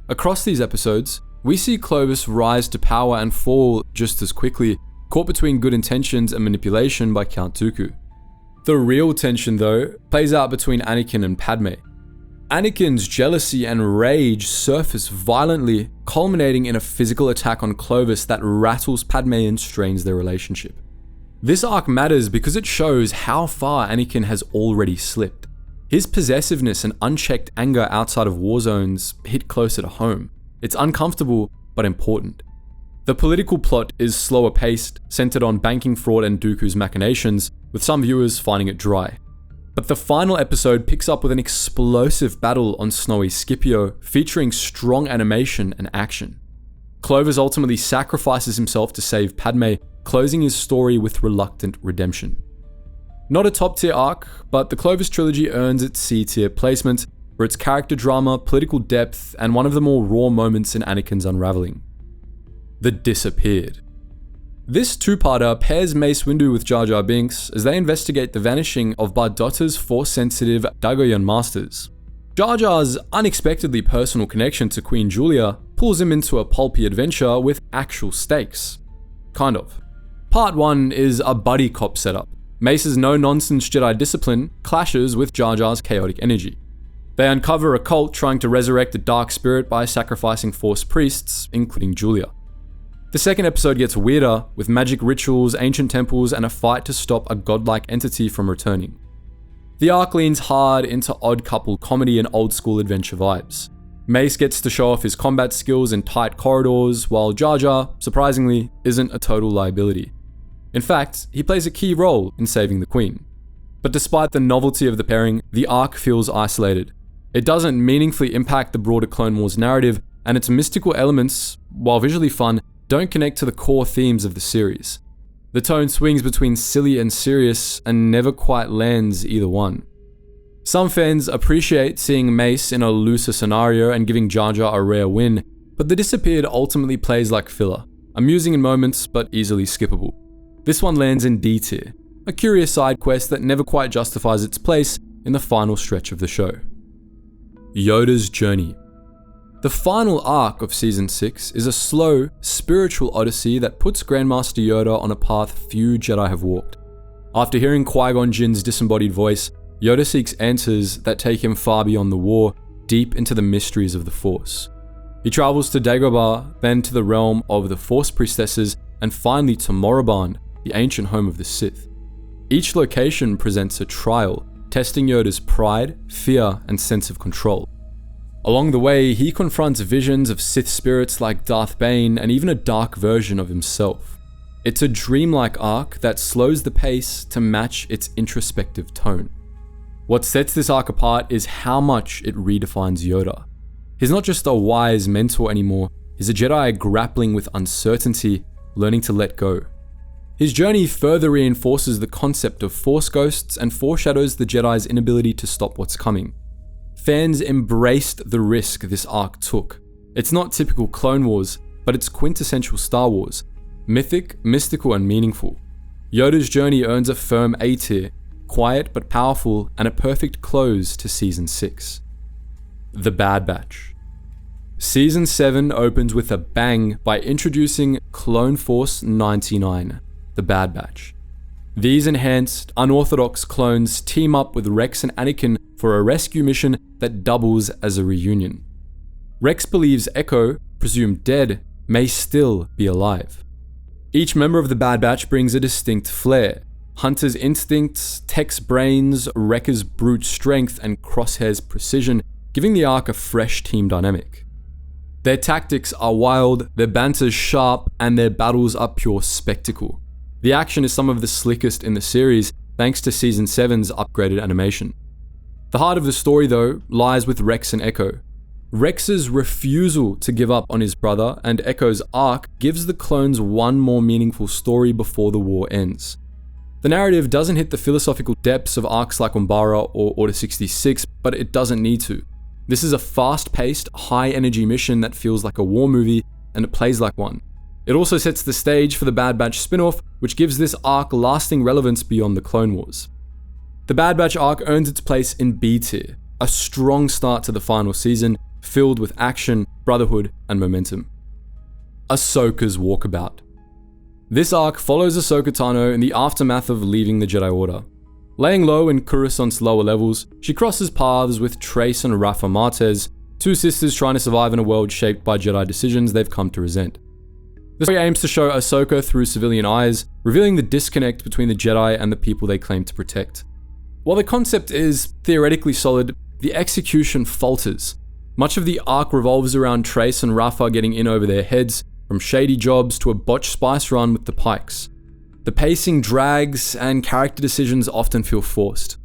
Across these episodes, we see Clovis rise to power and fall just as quickly, caught between good intentions and manipulation by Count Dooku. The real tension, though, plays out between Anakin and Padme. Anakin's jealousy and rage surface violently, culminating in a physical attack on Clovis that rattles Padme and strains their relationship. This arc matters because it shows how far Anakin has already slipped. His possessiveness and unchecked anger outside of war zones hit closer to home. It's uncomfortable, but important. The political plot is slower paced, centered on banking fraud and Dooku's machinations, with some viewers finding it dry. But the final episode picks up with an explosive battle on snowy Scipio, featuring strong animation and action. Clovis ultimately sacrifices himself to save Padme, closing his story with reluctant redemption. Not a top tier arc, but the Clovis trilogy earns its C tier placement for its character drama, political depth, and one of the more raw moments in Anakin's unraveling. The Disappeared. This two-parter pairs Mace Windu with Jar Jar Binks as they investigate the vanishing of Bardotta's Force-sensitive Zygerrian masters. Jar Jar's unexpectedly personal connection to Queen Julia pulls him into a pulpy adventure with actual stakes. Kind of. Part 1 is a buddy cop setup. Mace's no-nonsense Jedi discipline clashes with Jar Jar's chaotic energy. They uncover a cult trying to resurrect a dark spirit by sacrificing Force priests, including Julia. The second episode gets weirder, with magic rituals, ancient temples, and a fight to stop a godlike entity from returning. The arc leans hard into odd couple comedy and old school adventure vibes. Mace gets to show off his combat skills in tight corridors, while Jar Jar, surprisingly, isn't a total liability. In fact, he plays a key role in saving the Queen. But despite the novelty of the pairing, the arc feels isolated. It doesn't meaningfully impact the broader Clone Wars narrative, and its mystical elements, while visually fun, don't connect to the core themes of the series. The tone swings between silly and serious and never quite lands either one. Some fans appreciate seeing Mace in a looser scenario and giving Jar Jar a rare win, but The Disappeared ultimately plays like filler, amusing in moments but easily skippable. This one lands in D tier, a curious side quest that never quite justifies its place in the final stretch of the show. Yoda's Journey. The final arc of Season 6 is a slow, spiritual odyssey that puts Grandmaster Yoda on a path few Jedi have walked. After hearing Qui-Gon Jinn's disembodied voice, Yoda seeks answers that take him far beyond the war, deep into the mysteries of the Force. He travels to Dagobah, then to the realm of the Force priestesses, and finally to Moraband, the ancient home of the Sith. Each location presents a trial, testing Yoda's pride, fear, and sense of control. Along the way, he confronts visions of Sith spirits like Darth Bane and even a dark version of himself. It's a dreamlike arc that slows the pace to match its introspective tone. What sets this arc apart is how much it redefines Yoda. He's not just a wise mentor anymore, he's a Jedi grappling with uncertainty, learning to let go. His journey further reinforces the concept of Force ghosts and foreshadows the Jedi's inability to stop what's coming. Fans embraced the risk this arc took. It's not typical Clone Wars, but it's quintessential Star Wars. Mythic, mystical, and meaningful. Yoda's journey earns a firm A tier, quiet but powerful, and a perfect close to Season 6. The Bad Batch. Season 7 opens with a bang by introducing Clone Force 99, the Bad Batch. These enhanced, unorthodox clones team up with Rex and Anakin for a rescue mission that doubles as a reunion. Rex believes Echo, presumed dead, may still be alive. Each member of the Bad Batch brings a distinct flair. Hunter's instincts, Tech's brains, Wrecker's brute strength, and Crosshair's precision, giving the arc a fresh team dynamic. Their tactics are wild, their banter's sharp, and their battles are pure spectacle. The action is some of the slickest in the series, thanks to Season 7's upgraded animation. The heart of the story, though, lies with Rex and Echo. Rex's refusal to give up on his brother and Echo's arc gives the clones one more meaningful story before the war ends. The narrative doesn't hit the philosophical depths of arcs like Umbara or Order 66, but it doesn't need to. This is a fast-paced, high-energy mission that feels like a war movie, and it plays like one. It also sets the stage for the Bad Batch spin-off, which gives this arc lasting relevance beyond the Clone Wars. The Bad Batch arc earns its place in B tier, a strong start to the final season, filled with action, brotherhood, and momentum. Ahsoka's Walkabout. This arc follows Ahsoka Tano in the aftermath of leaving the Jedi Order. Laying low in Coruscant's lower levels, she crosses paths with Trace and Rafa Martez, two sisters trying to survive in a world shaped by Jedi decisions they've come to resent. The story aims to show Ahsoka through civilian eyes, revealing the disconnect between the Jedi and the people they claim to protect. While the concept is theoretically solid, the execution falters. Much of the arc revolves around Trace and Rafa getting in over their heads, from shady jobs to a botched spice run with the Pikes. The pacing drags and character decisions often feel forced.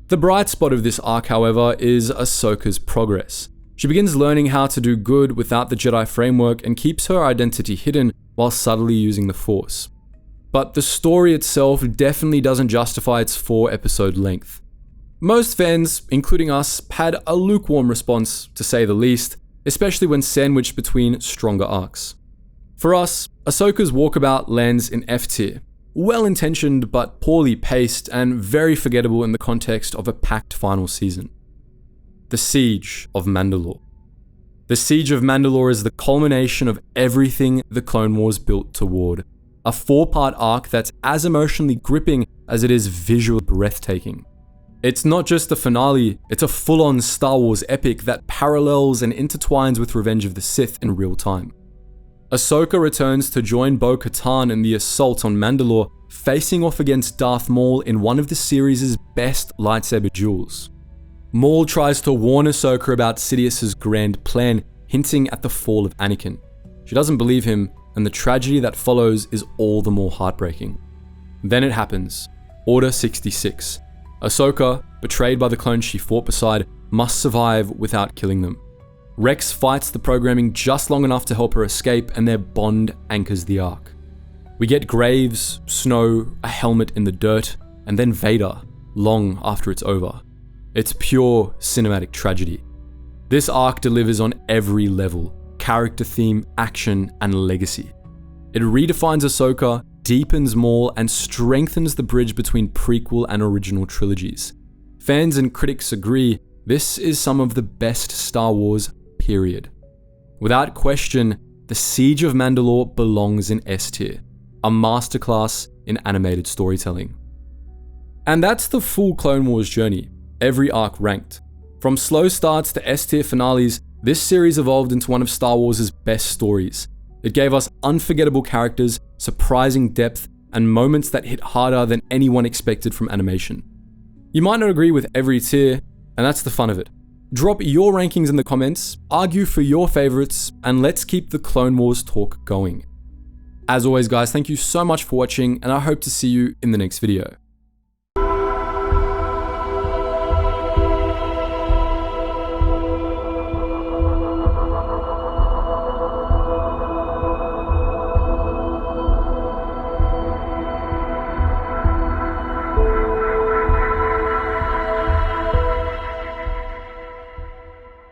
The bright spot of this arc, however, is Ahsoka's progress. She begins learning how to do good without the Jedi framework and keeps her identity hidden while subtly using the Force. But the story itself definitely doesn't justify its 4-episode length. Most fans, including us, had a lukewarm response, to say the least, especially when sandwiched between stronger arcs. For us, Ahsoka's walkabout lands in F tier. Well-intentioned but poorly paced and very forgettable in the context of a packed final season. The Siege of Mandalore. The Siege of Mandalore is the culmination of everything the Clone Wars built toward. A 4-part arc that's as emotionally gripping as it is visually breathtaking. It's not just the finale, it's a full-on Star Wars epic that parallels and intertwines with Revenge of the Sith in real time. Ahsoka returns to join Bo-Katan in the assault on Mandalore, facing off against Darth Maul in one of the series' best lightsaber duels. Maul tries to warn Ahsoka about Sidious's grand plan, hinting at the fall of Anakin. She doesn't believe him, and the tragedy that follows is all the more heartbreaking. Then it happens. Order 66. Ahsoka, betrayed by the clones she fought beside, must survive without killing them. Rex fights the programming just long enough to help her escape, and their bond anchors the arc. We get graves, snow, a helmet in the dirt, and then Vader, long after it's over. It's pure cinematic tragedy. This arc delivers on every level: character theme, action, and legacy. It redefines Ahsoka, deepens Maul, and strengthens the bridge between prequel and original trilogies. Fans and critics agree, this is some of the best Star Wars, period. Without question, The Siege of Mandalore belongs in S tier, a masterclass in animated storytelling. And that's the full Clone Wars journey, every arc ranked. From slow starts to S tier finales, this series evolved into one of Star Wars' best stories. It gave us unforgettable characters, surprising depth, and moments that hit harder than anyone expected from animation. You might not agree with every tier, and that's the fun of it. Drop your rankings in the comments, argue for your favorites, and let's keep the Clone Wars talk going. As always guys, thank you so much for watching, and I hope to see you in the next video.